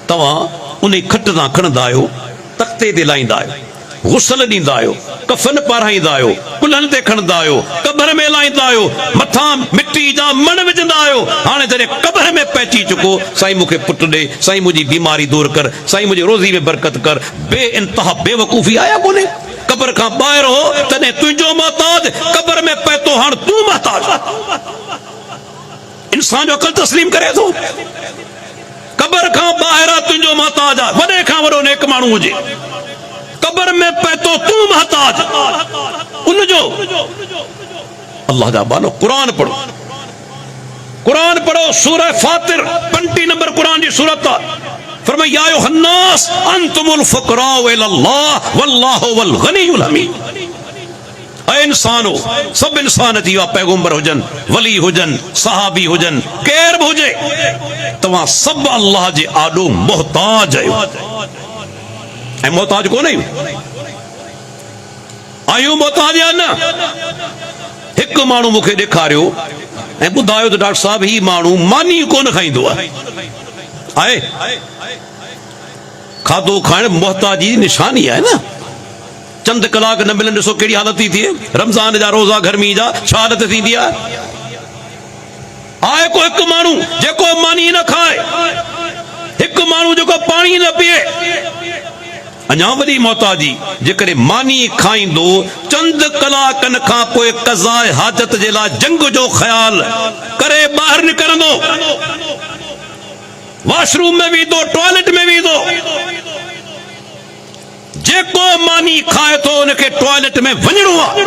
Speaker 1: तव्हां उन खट तां खणंदा आहियो, तख़्ते ते लाहींदा आहियो, गुस्ल ॾींदा आहियो, कफन पाराईंदा आहियो, कुल्हनि ते खणंदा आहियो, कब्र में लाहींदा आहियो, मथां मिट्टी जा मण विझंदा आहियो। हाणे जॾहिं कब्र में पहुची चुको, साईं मूंखे पुटु ॾे, साईं मुंहिंजी बीमारी दूर कर, साईं मुंहिंजी रोज़ी में बरकत कर, बे इंतहा बेवकूफ़ी आया कोन्हे। कब्र खां ॿाहिरि हो तॾहिं तुंहिंजो मोहताज, कब्र में पहुतो हाणे तूं मोहताज। इंसान जो अक़ल तस्लीम करे थो, कब्र खां ॿाहिरि तुंहिंजो मोहताज आहे, वॾे खां वॾो नेक माण्हू हुजे, कब्र में पहुतो तूं मोहताज उनजो। अल्लाह जा बानो, कुरान पढ़ो, कुरान पढ़ो, सूरह फातिर 50 नंबर कुरान जी सूरत आहे। फरमाया या अय्युहन्नास अंतुमुल फुक़राउ इलल्लाह वल्लाहु वल गनियुल हमीद। ऐ इंसानो, सब इंसान थी विया, पैगंबर हुजन, वली हुजन, सहाबी हुजन, केर बि हुजे, तव्हां सब अल्लाह जे आॾो मोहताज आहियो। ऐं मोहताज कोन आहियूं, मोहताज या न? हिकु माण्हू मूंखे ॾेखारियो ऐं ॿुधायो त डॉक्टर साहब ही माण्हू मानी कोन खाईंदो आहे। खाधो खाइण मोहताजी जी निशानी आहे न। चंद कलाक न मिलनि, ॾिसो कहिड़ी हालत थी थिए। रमज़ान जा रोज़ा गर्मी जा छा हालत थींदी आहे। आहे को हिकु माण्हू जेको मानी न खाए, हिकु माण्हू जेको पाणी न पीए। अञा वॾी मोहताजी, जेकॾहिं मानी खाईंदो, चंद कलाकनि खां पोइ क़ज़ाए हाजत जे लाइ जंग जो ख़्याल करे ॿाहिरि निकिरंदो, वॉशरूम में वेंदो, टॉयलेट में वेंदो। जेको मानी खाए थो उनखे टॉयलेट में वञणो आहे।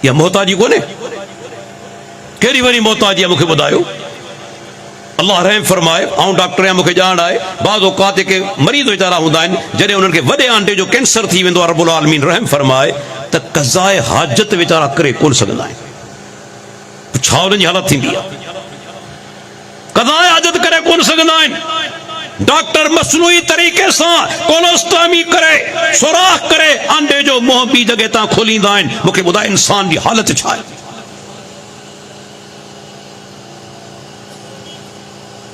Speaker 1: इहा मोहताजी कोन्हे? कहिड़ी वॾी मोहताजी आहे, मूंखे ॿुधायो। अल्लाह रहम फरमाए। ऐं डॉक्टर या मूंखे ॼाण आहे, बाज़ औक़ात जेके मरीज़ वीचारा हूंदा आहिनि, जॾहिं उन्हनि खे वॾे आंडे जो कैंसर थी वेंदो आहे, रब्बुल आलमीन रहम फरमाए, त क़ज़ाए हाजत वीचारा करे कोन सघंदा आहिनि। छा उन्हनि जी हालत थींदी आहे? क़ज़ाए हाजत करे कोन सघंदा आहिनि। डॉक्टर मसनूई तरीक़े सां कोलोस्टॉमी करे, सुराख करे आंडे जो मुंहुं ॿी जॻह तां खोलींदा आहिनि। मूंखे ॿुधाए इंसान जी हालत छा आहे?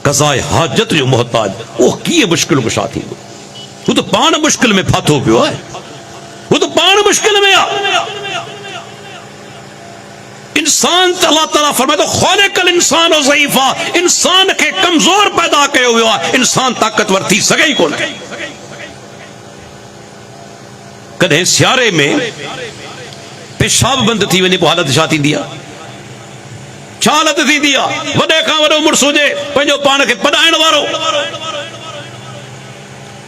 Speaker 1: क़ज़ाए हाजत जो मोहताज उहो कीअं मुश्किल कुशा थींदो? हू त पाण मुश्किल में फाथो पियो आहे, हू त पाण मुश्किल में आहे। इंसान त अल्लाह ताला फरमाए थो, ख़ालिक़ल इंसान ज़ईफ़ा, इंसान खे कमज़ोर पैदा कयो वियो आहे, इंसान ताक़तवर थी सघे ई कोन। कॾहिं सियारे में पेशाब बंदि थी वञे, पोइ हालत छा थींदी आहे? छा हालत थींदी आहे? वॾे खां वॾो मुड़ुसु हुजे, पंहिंजो पाण खे पढ़ाइण वारो।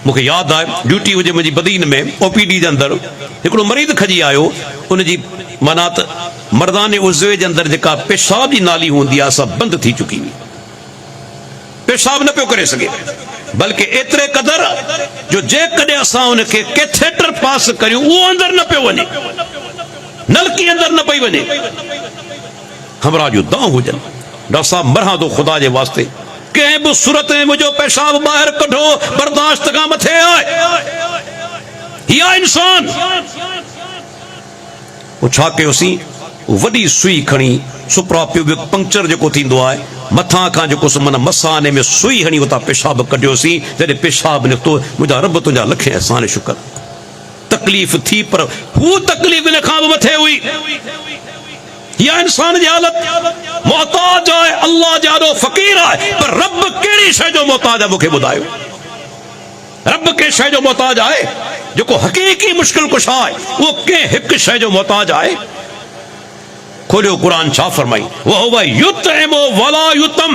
Speaker 1: मूंखे यादि आहे, ड्यूटी हुजे मुंहिंजी बदीन में, ओपीडी जे अंदरि हिकिड़ो मरीज़ खजी आयो। उनजी माना त मर्दाने उज़वे जे अंदरि जेका पेशाब जी नाली हूंदी आहे, सभु बंदि थी चुकी हुई। पेशाब न पियो करे सघे, बल्कि एतिरे क़दर जो जेकॾहिं असां उनखे कैथेटर पास करियूं, उहो अंदरि न पियो वञे, नलकी अंदरि न पई वञे। हमरा जो दांव हुजनि, डॉक्टर साहब मरहा दो खुदा जे वास्ते, कंहिं बि सूरत में मुंहिंजो पेशाब ॿाहिरि कढो, बर्दाश्त खां मथे आहे। इहा इंसान पोइ छा कयोसीं, वॾी सुई खणी सुप्राप्यूबिक पंक्चर जेको थींदो आहे मथां खां जेको माना मसाने में सुई हणी उतां पेशाब कढियोसीं। जॾहिं पेशाब निकितो, मुंहिंजा रब तुंहिंजा लख एहसान शुक्र, तकलीफ़ थी पर हू तकलीफ़ इन खां बि मथे हुई। या इंसान जी हालत मोहताज आहे, अल्लाह जो फ़क़ीर आहे, पर रब कहिड़ी शइ जो मोहताज आहे मूंखे ॿुधायो। रब कंहिं शइ जो मोहताज आहे जेको हक़ीक़ी मुश्किल कुशा आहे, उहो कंहिं हिकु शइ जो मोहताज आहे? खोलियो क़ुरान छा फरमाई, वहुव युतइमु वला युतम,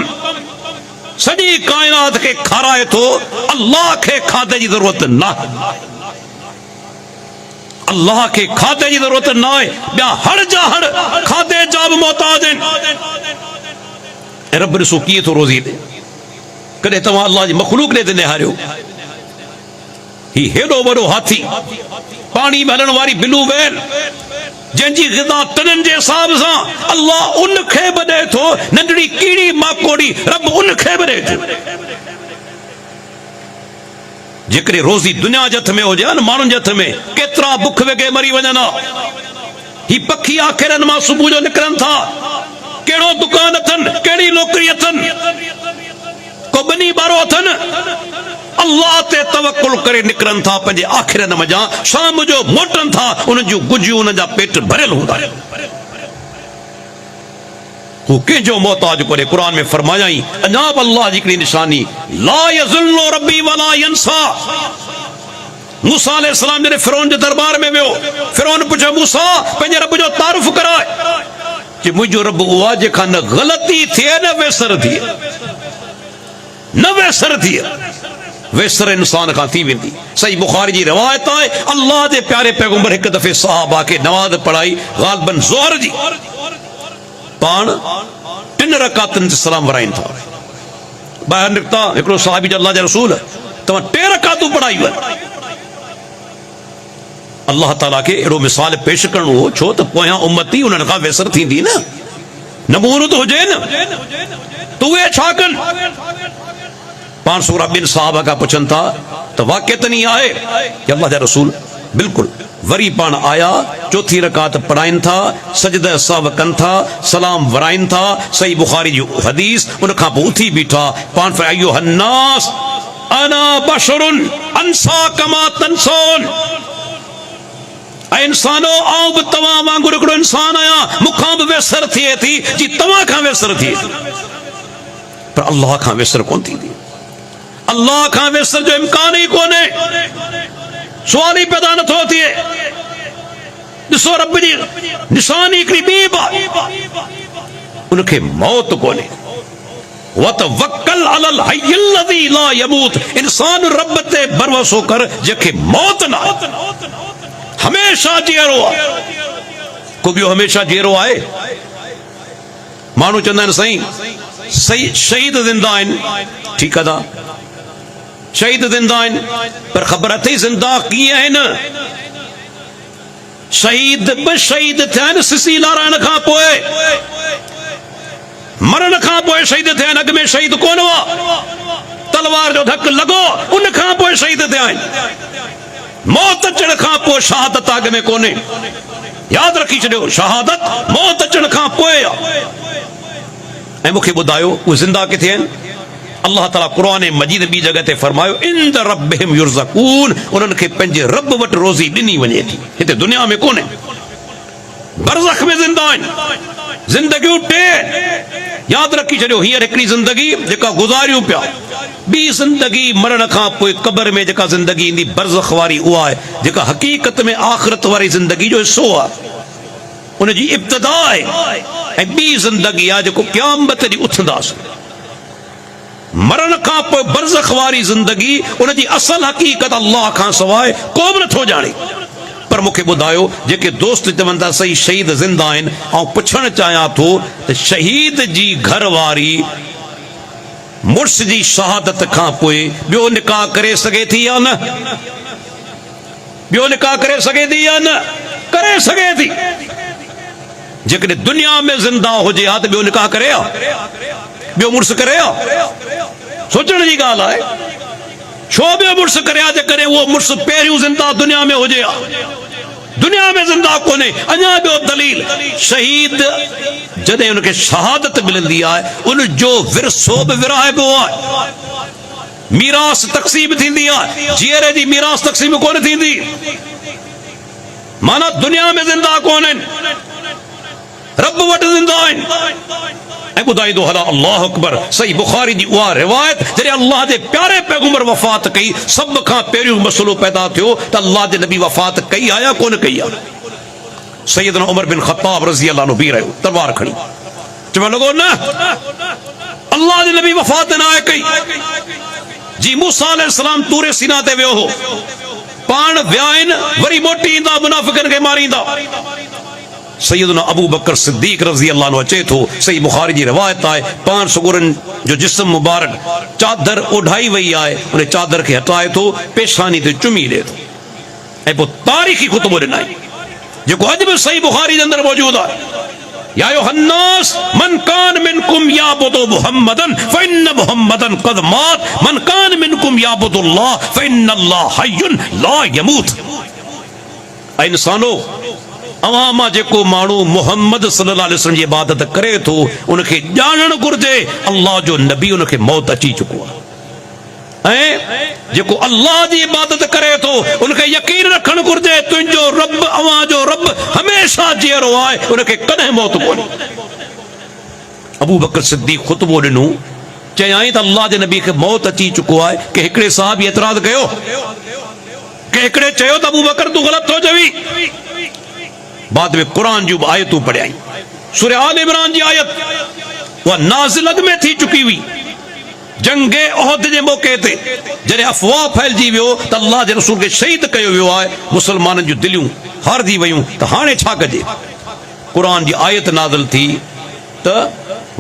Speaker 1: सॼी काइनात खे खाराए थो, अल्लाह खे खाधे जी ज़रूरत न आहे। अल्लाह खे खाधे जी ज़रूरत न आहे, ॿिया हड़ जा हड़ खाधे जा बि मोहताज आहिनि। ऐं रब ॾिसो कीअं थो रोज़ी ॾे। कॾहिं तव्हां अल्लाह जी मखलूक ॾे ते निहारियो, ही हेॾो वॾो हाथी, पाणी में हलण वारी बिलू वेल, जंहिंजी ग़िज़ा टननि जे हिसाब सां अल्लाह उन खे बि ॾे थो, नंढड़ी कीड़ी माकोड़ी रब उन खे बि ॾे थो। जेकॾहिं रोज़ी दुनिया जे हथ में हुजे न, माण्हुनि जे हथ में, केतिरा बुख वेगे मरी वञनि हा। ही पखी आखिरनि मां सुबुह जो निकिरनि था, कहिड़ो दुकान अथनि, कहिड़ी नौकरी अथनि, को ॿिनी ॿारो अथनि, अल्लाह ते तवक्कुल करे निकिरनि था पंहिंजे आखिरनि मज़ा, शाम जो मोटनि था, उन्हनि जूं गुजियूं उन्हनि जा पेट भरियल हूंदा आहिनि। हू कंहिंजो मोहताज कोन्हे। क़ुरान में फरमायाई अञा बि अल्लाह जी हिकिड़ी निशानी, ला यज़िल्लु रब्बी वला यंसा। मूसा अलैहिस्सलाम जॾहिं फिरौन जे दरबार में वियो, फिरौन पुछियो मूसा पंहिंजे रब जो तारुफ़ कराए, कि मुंहिंजो रब उहो आहे जेका न ग़लती थिए न वेसर थिए, न वेसर थिए। वेसर इंसान खां थी वेंदी। सही बुखारी जी रिवायत आहे, अल्लाह जे प्यारे पैगंबर हिकु दफ़े सहाबा खे नमाज़ पढ़ाई, ग़ालिबन ज़ोहर जी, पाण 3 रकातनि ते सलाम वराइनि था। ॿाहिरि निकिता, हिकिड़ो सहाबी जो अल्लाह जा रसूल तव्हां 3 रकातूं पढ़ाई व। अल्लाह ताला खे अहिड़ो मिसाल पेश करणो हो, छो त पोयां उम्मती उन्हनि खां वेसर थींदी न, नमूनो त हुजे न, त उहे छा कनि? पाण सूरा ॿिनि साहबा खां पुछनि था त वाक़िअतन ई आहे कि अल्लाह जा रसूल? बिल्कुलु। वरी पाण आया, चौथी रकात पढ़ाइनि था, सजदा साव कनि था, सलाम वराइनि था। सही बुखारी जी हदीस। उन खां पोइ उथी बीठा, पाण फरमायो अय्युहन्नास अना बशरुन अंसा कमा तंसून। ऐं इंसानो, आउं बि तव्हां वांगुरु हिकिड़ो इंसान आहियां, मूंखां बि वेसर थिए थी जी तव्हां खां वेसर थिए थी, पर अल्लाह खां वेसर कोन थींदी। अल्लाह खां वेसर जो इम्कान ई कोन्हे, सुवाल ई पैदा नथो थिए। ॾिसो रब जी निशानी हिकिड़ी ॿी बि, उनखे मौत कोन्हे। वतवक्कल अलल हय्यिल लज़ी ला यमूत। इंसान रब ते भरोसो कर जंहिंखे मौत न आहे, हमेशा जीअरो आहे। को ॿियो हमेशा जीअरो आहे? माण्हू चवंदा आहिनि साईं शहीद ज़िंदा आहिनि, ठीकु आहे, शहीद ज़िंदा आहिनि, पर ख़बर अथई ज़िंदा कीअं आहिनि? शहीद बि शहीद थिया आहिनि सिसी लाराइण खां पोइ, मरण खां पोइ शहीद थिया आहिनि। अॻु में शहीद कोन हुआ, तलवार जो धक लॻो उन खां पोइ शहीद थिया आहिनि। मौत अचण खां पोइ शहादत अॻु में कोन्हे, यादि रखी छॾियो, शहादत मौत अचण खां पोइ आहे। ऐं मूंखे ॿुधायो उहे ज़िंदा किथे आहिनि? अल्लाह ताला क़ुरान मजीद ॿी जॻह ते फरमायो इंद रब्बिहिम युरज़क़ून, उन्हनि खे पंहिंजे रब वटि रोज़ी ॾिनी वञे थी, हिते दुनिया में कोन्हे। बरज़ख में ज़िंदा आहिनि। ज़िंदगियूं 2 यादि रखी छॾियो, हींअर हिकिड़ी ज़िंदगी जेका गुज़ारियूं पिया, ॿी ज़िंदगी मरण खां पोइ क़ब्र में जेका ज़िंदगी ईंदी बरज़ख वारी, उहा आहे जेका हक़ीक़त में आख़िरत वारी ज़िंदगी जो हिसो आहे, उनजी इब्तिदा आहे। ऐं ॿी ज़िंदगी आहे जेको क़यामत ॾींहुं उथंदासीं। मरण खां पोइ बरज़ख वारी ज़िंदगी, उनजी असल हक़ीक़त अल्लाह खां सवाइ को बि नथो ॼाणे। पर मूंखे ॿुधायो, जेके दोस्त चवनि था सही शहीद ज़िंदा आहिनि, ऐं पुछणु चाहियां थो त शहीद जी घरवारी मुड़ुस जी शहादत खां पोइ ॿियो निकाह करे सघे थी या न? ॿियो निकाह करे सघे थी या न? करे सघे थी। जेकॾहिं दुनिया में ज़िंदा हुजे हा त ॿियो निकाह करे हा? ॿियो मुड़ुस करे सोचण जी ॻाल्हि आहे छो ॿियो मुड़ुस करे जेकॾहिं उहो मुड़ुस पहिरियों ज़िंदा दुनिया में हुजे दुनिया में ज़िंदा कोन्हे अञा ॿियो दलील शहीद जॾहिं उनखे शहादत मिलंदी आहे उन जो विरसो बि विराइबो आहे मीरास तक़सीम थींदी आहे जीअरे जी मीरास तक़सीम कोन थींदी माना दुनिया में ज़िंदा कोन्हनि रब वटि ज़िंदा आहिनि ऐं ॿुधाईंदो हला अल्लाह अकबर सही बुखारी जी उहा रिवायत जॾहिं अल्लाह जे प्यारे पैगंबर वफ़ात कई सभ खां पहिरियों मसइलो पैदा थियो त अल्लाह जे नबी वफ़ात कई आहे या कोन कई आहे सैयदना उमर बिन ख़त्ताब रज़ी अल्लाह अन्हु बीह रहियो तलवार खणी चवण लॻो न अल्लाह जे नबी वफ़ात न आहे कई जी मूसा अलैहिस्सलाम तूरे सीना ते वियो हो पाण विया आहिनि वरी मोटी ईंदा मुनाफ़िक़नि खे मारींदा सैयदना अबू बकर सिद्दीक रज़ी अल्लाह अन्हु अचे थो सही बुखारी जी रिवायत आहे पान सुगुरनि जो जिस्म मुबारक चादर ओढ़ाई वई आहे उन चादर खे हटाए थो पेशानी ते चुमी ॾे थो ऐं पोइ तारीख़ी ख़ुतबो ॾिनाई जेको अॼु बि सही बुखारी जे अंदरि मौजूदु आहे या अय्युहन्नास मन कान मिनकुम याबुदु मुहम्मदन फइन्न मुहम्मदन क़द मात मन कान मिनकुम याबुदुल्लाह फइन्नल्लाह हय्युन ला यमूत ऐं इंसानो अवां मां जेको माण्हू मुहम्मद सल्लल्लाहु अलैहि वसल्लम जी इबादत करे थो उनखे ॼाणणु घुर्जे अल्लाह जो नबी उनखे मौत अची चुको आहे ऐं जेको अल्लाह जी इबादत करे थो उनखे यकीन रखणु घुर्जे तुंहिंजो रब अवां जो रब हमेशा जीअरो आहे उनखे कॾहिं मौत कोन्हे अबू बकर सिद्दीक़ ख़ुतबो ॾिनो चयाईं त अल्लाह जे नबी खे मौत अची चुको आहे कि हिकिड़े साहबी एतिराज़ कयो कि हिकिड़े चयो त अबू बकर तूं ग़लति थो चवी बाद में कुरान जूं आयतूं पढ़ियाई सूरह आल इमरान जी आयत वह नाज़िल अॻ में थी चुकी हुई जंगे उहद जे मौके ते जॾहिं अफ़वाह फैलिजी वियो त अल्लाह जे रसूल खे शहीद कयो वियो आहे मुसलमाननि जूं दिलियूं हारजी वयूं त हाणे छा कजे कुरान जी आयत नाज़िल थी त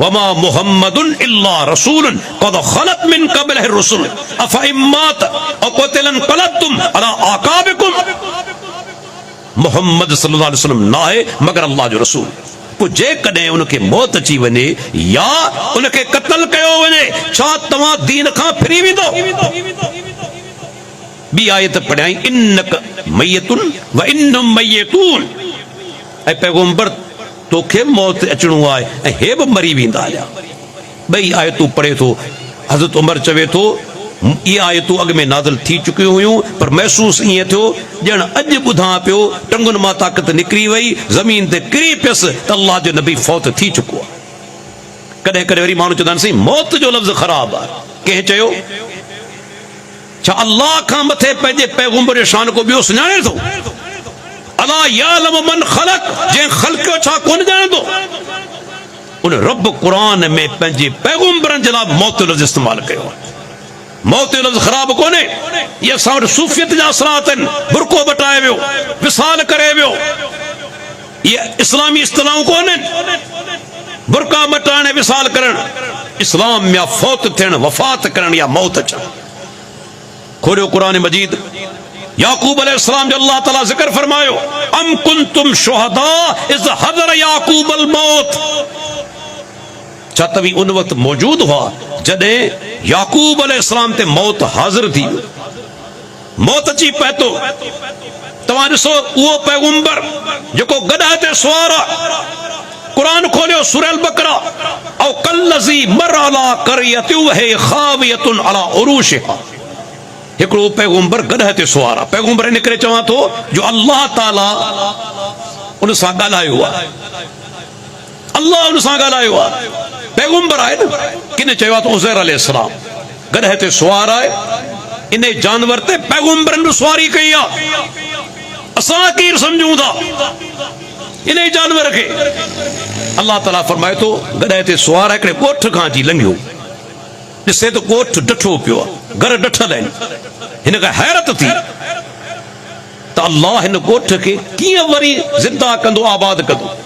Speaker 1: वमा मुहम्मदुन इल्ला रसूलुन क़द खलत मिन क़ब्लिहि रुसुल अफ़ इम्मात औ क़ुतिलन क़लबतुम अला आक़ाबिकुम मोहम्मद सल्लल्लाहु अलैहि वसल्लम ना आहे मगर अल्लाह जो रसूल को जेकॾहिं उनखे मौत अची वञे या उनखे क़त्ल कयो वञे छा तव्हां दीन खां फिरी वेंदो ॿी आयत पढ़ियाई इन्नक मय्यतुन व इन्नहुम मय्यतून ऐं पैगंबर तोखे मौत अचणो आहे ऐं हे बि मरी वेंदा ॿई आयतूं पढ़े थो हज़रत उमर चवे थो ये आयतूं अॻ में नाज़िल थी चुकियूं हुयूं पर महसूस ईअं थियो ॼण अॼु ॿुधां पियो टंगुनि मां ताक़त निकिरी वई ज़मीन ते किरी पियसि त अल्लाह जो नबी फौत थी चुको आहे कॾहिं कॾहिं वरी माण्हू चवंदा आहिनि साईं मौत जो लफ़्ज़ ख़राबु आहे कंहिं चयो छा अल्लाह खां मथे पंहिंजे पैगंबर जो शान को ॿियो सुञाणे थो अला यालम मन ख़लक़ जंहिं ख़ल्क़ियो छा कोन ॼाणंदो उन रब क़ुरान में पंहिंजे पैगंबरनि जे लाइ मौत जो लफ़्ज़ इस्तेमालु कयो आहे मौत जो लफ़्ज़ ख़राब कोन्हे ये असां वटि सूफ़ियत जा असरात आहिनि बुरको बटाए वियो विसाल करे वियो ये इस्लामी इस्तिलाहूं कोन्हनि बुरका मटाइण विसाल करणु इस्लाम में फौत थियणु वफ़ात करणु या मौत अचणु खोलियो क़ुरान मजीद याकूब अलैहिस्सलाम जो अल्लाह ताला ज़िक्र फरमायो अम कुंतुम शुहदा इज़ हज़र याकूब अल मौत छा तव्हीं उन वक़्तु मौजूद हुआ जॾहिं याकूब अलैहिस्सलाम ते मौत हाज़िर थी मौत अची पए थो तव्हां ॾिसो उहो पैगंबर जेको गॾह ते सुवार आहे क़ुरान खोलियो सूरह अल बकरा औ कल्लज़ी मर अला क़रयतिन वही ख़ावियतुन अला उरूशिहा हिकिड़ो पैगंबर गॾह ते सुवार आहे पैगंबर इन करे चवां थो जो अल्लाह ताला उन सां ॻाल्हायो आहे अल्लाह उन सां ॻाल्हायो आहे पैगंबर आहे न किन चयो आहे त उज़ैर अलैहिस्सलाम गॾह ते सुवार आहे इन जानवर ते पैगंबरनि बि सुवारी कई आहे असां कीर सम्झूं था इन जानवर खे अल्लाह ताला फरमाए थो गॾह ते सुवार आहे हिकिड़े ॻोठ खां अची लंघियो ॾिसे त ॻोठ डठो पियो आहे घर डठल आहिनि हिन खां हैरत थी त अल्लाह हिन ॻोठ खे कीअं वरी ज़िंदा कंदो आबाद कंदो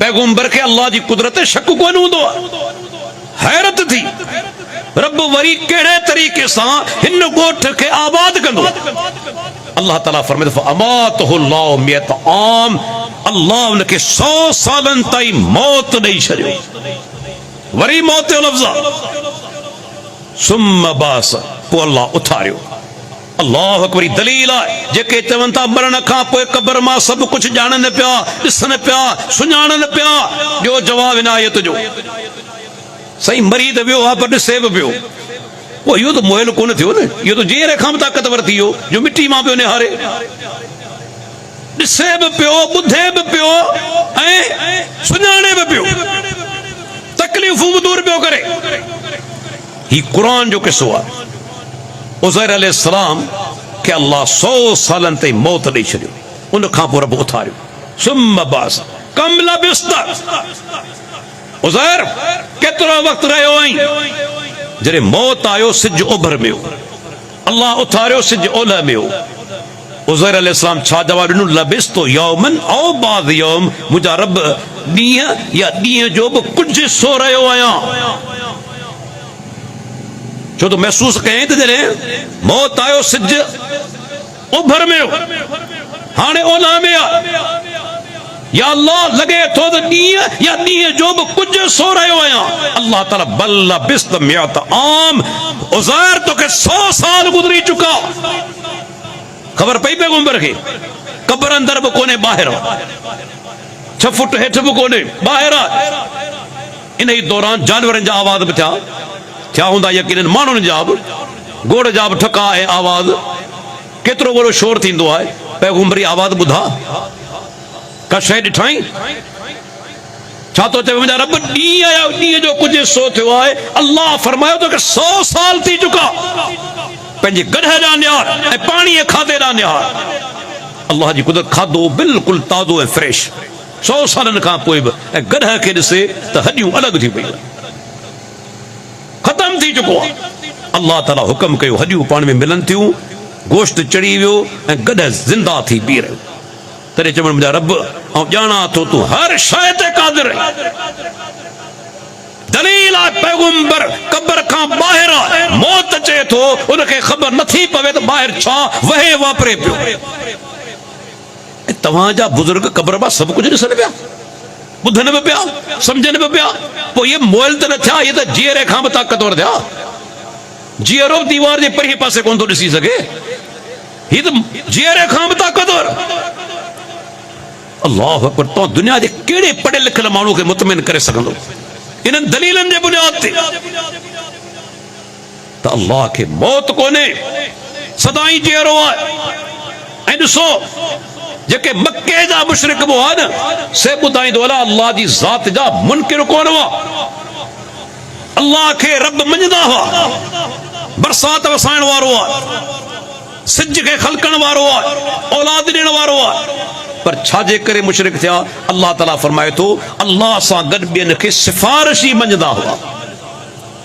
Speaker 1: पैगंबर के अल्लाह की कुदरत शक कोन हूंदो हैरत थी रब वरी कहिड़े तरीक़े सां हिन ॻोठ खे आबाद कंदो अल्लाह ताला फरमाए थो अमातहुल्लाहु मियत आम अल्लाह उनखे 100 सालनि ताईं मौत ॾेई छॾियो वरी मौत जो लफ्ज़ सुम्मा बास पोइ अल्लाह उथारियो। अल्लाह अकबर दलील आहे जेके चवनि था मरण खां पोइ क़ब्र मां सभु कुझु ॼाणनि पिया, ॾिसनि पिया, सुञाणनि पिया, ॿियो जवाब इनायत जो सही मरी त वियो आहे पर ॾिसे बि पियो। पोइ इहो त मुयल कोन थियो न, इहो त जेर खां बि ताक़तवर थी वियो जो मिटी मां पियो निहारे, ॾिसे बि पियो, ॿुधे बि पियो ऐं सुञाणे बि पियो, तकलीफ़ूं बि दूर पियो करे। ही क़ुरान जो किस्सो आहे। उज़ैर अलैहिस्सलाम के अल्लाह 100 सालनि ताईं मौत ॾेई छॾियो, उन खां पोइ रब उथारियो। सुम्मा बास कम लबिस्त, उज़ैर केतिरो वक़्तु रहियो आहीं? जॾहिं मौत आयो सिज ओभर में हो, अल्लाह उथारियो सिज ओलह में हो। उज़ैर अलैहिस्सलाम छा जवाब ॾिनो? लबिस्तो यौमन औ बाद यौम, मुंहिंजा रब ॾींहं या ॾींहं जो बि कुझु हिसो रहियो आहियां। छो तो महसूस कयईं त जॾहिं मौत आयो सिज ओभर में हो, हाणे ओलह में आहे। या अल्लाह लॻे थो त ॾींहं या ॾींहं जो बि कुझु हिसो रहियो आहियां। अल्लाह ताला बल लबिस्त मियत आम, उज़ैर तोखे 100 साल गुज़री चुका। ख़बर पई पैगंबर खे क़ब्र अंदर बि कोन्हे, ॿाहिरि 6 फुट हेठि बि कोन्हे, ॿाहिरि आहे। इन ई दौरान जानवरनि जा आवाज़ बि थिया हूंदा, यकीनन माण्हुनि जा बि, गोड़ जा बि ठका ऐं आवाज़, केतिरो वॾो शोर थींदो आहे। पैगंबरी आवाज़ ॿुधा, का शइ ॾिठाई? छा थो चवे? मुंहिंजा रब ॾींहं जो कुझु हिसो थियो आहे। अल्लाह फरमायो तोखे 100 साल थी चुका, पंहिंजे गॾ ॾांहुं निहार ऐं पाणीअ खाधे ॾांहुं निहार। अल्लाह जी कुदरत, खाधो बिल्कुलु ताज़ो ऐं फ्रेश 100 सालनि खां पोइ बि, ऐं गॾ खे ॾिसे त हॾियूं अलॻि थी पयूं, ख़तम थी चुको आहे। अल्लाह ताला हुक्म कयो, हॾियूं पाण में मिलनि थियूं, गोश्त चढ़ी वियो ऐं गॾ ज़िंदा थी बीह रहियो। तॾहिं चवण मुंहिंजा रब, ऐं ॼाणा थो तूं हर शइ ते क़ादिर आहीं। दलील आहे पैगंबर क़ब्र खां ॿाहिरि आहे, मौत अचे थो, उनखे ख़बर नथी पवे त ॿाहिरि छा वहे वापरे पियो। तव्हांजा बुज़ुर्ग क़ब्र मां सभु कुझु ॾिसनि पिया, ॿुधनि बि पिया, सम्झनि बि पिया। पोइ इहे मोइल त न थिया, इहे त जीअरे खां बि ताक़तवर थिया। जीअरो दीवार जे परे पासे कोन थो ॾिसी सघे, हीअ त जीअरे खां बि ताक़तवर। अल्लाह अकबर, तो दुनिया जे कहिड़े पढ़ियल लिखियल माण्हू खे मुतमिन करे सघंदो इन्हनि दलीलनि जे बुनियाद ते त अल्लाह खे मौत कोन्हे, सदाई जीअरो आहे। ऐं ॾिसो जेके मके जा मुशरिक बि हुआ न, से ॿुधाईंदो अल्लाह जी ज़ात जा मुनकिर कोन हुआ, अल्लाह खे रब मञंदा हुआ, बरसात वसाइण वारो आहे, सिज खे खलकण वारो आहे, औलाद ॾियण वारो आहे। पर छाजे करे मुशरिक थिया? अल्लाह ताला फरमाए थो, अल्लाह सां गॾु ॿियनि खे सिफारिशी मञंदा हुआ।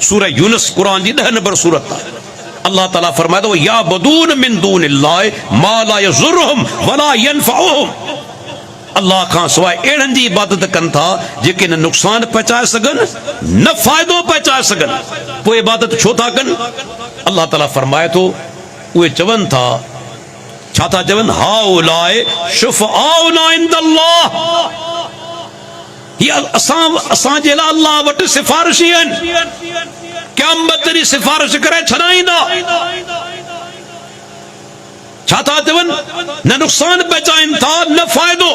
Speaker 1: सूरह यूनुस क़ुरान जी 10 नंबर सूरत आहे। अल्लाह ताला फरमाए थो, या बदून मिन दूनिल्लाहि मा ला यज़ुरहुम वला यनफउहुम। अल्लाह खां सवाइ अहिड़नि जी इबादत कनि था जेके न नुक़सान पहुचाए सघनि न फ़ाइदो पहुचाए सघनि, पोइ इबादत छो था कनि? अल्लाह ताला फरमाए थो, उहे चवनि था, छा था चवनि? हाउलाए शुफ़आउना इंदल्लाह, हीअ असांजे लाइ अल्लाह वटि सिफारिशी आहिनि, क़यामत ॾींहुं सिफारिश करे छॾाईंदा। छा था चवनि? न नुक़सान पहुचाइनि था न फ़ाइदो,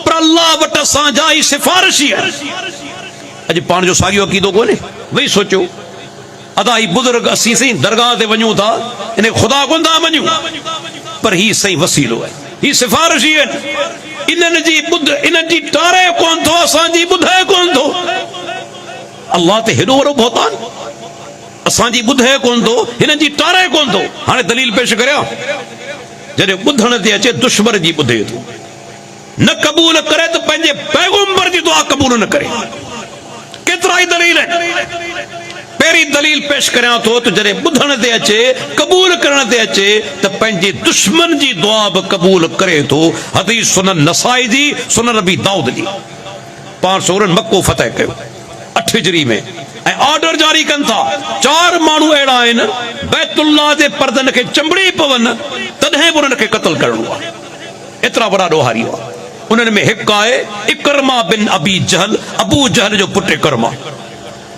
Speaker 1: पर अल्लाह वटि असांजा ई सिफारिशी आहिनि। अॼु पाण जो साॻियो अक़ीदो कोन्हे? वेही सोचो, अदा ही बुज़ुर्ग असीं सही दरगाह ते वञूं था, इन ख़ुदा कोन था मञूं, पर ही सही वसीलो आहे, ही सिफारिशी आहिनि। इन्हनि जी ॿुध, इन्हनि जी टारे कोन थो, असांजी ॿुधे कोन थो। अल्लाह ते हेॾो वॾो भौतान, असांजी ॿुधे कोन थो, हिननि जी टारे कोन थो। हाणे दलील पेश करियां, जॾहिं ॿुधण ते अचे दुश्मन जी ॿुधे थो, न क़बूल करे त पंहिंजे पैगंबर जी दुआ क़बूल न करे। केतिरा ई दलील आहिनि। पहिरीं दलील पेश करियां थो त जॾहिं ॿुधण ते अचे, क़बूल करण ते अचे, त पंहिंजे दुश्मन जी दुआ बि क़बूल करे थो। हदीस सुनन नसाई जी, सुनन नबी दाऊद जी। 500 मक्को फतह कयो 8 हिजरी में, ऐं ऑर्डर जारी कनि था, 4 माण्हू अहिड़ा आहिनि बैतुल्लाह जे पर्दनि खे चंबड़ी पवनि तॾहिं बि उन्हनि खे क़त्ल करणो आहे। एतिरा वॾा ॾोहारी हुआ। उन्हनि में हिकु आहे इकरमा बिन अबी जहल, अबू जहल जो पुटु इकरमा।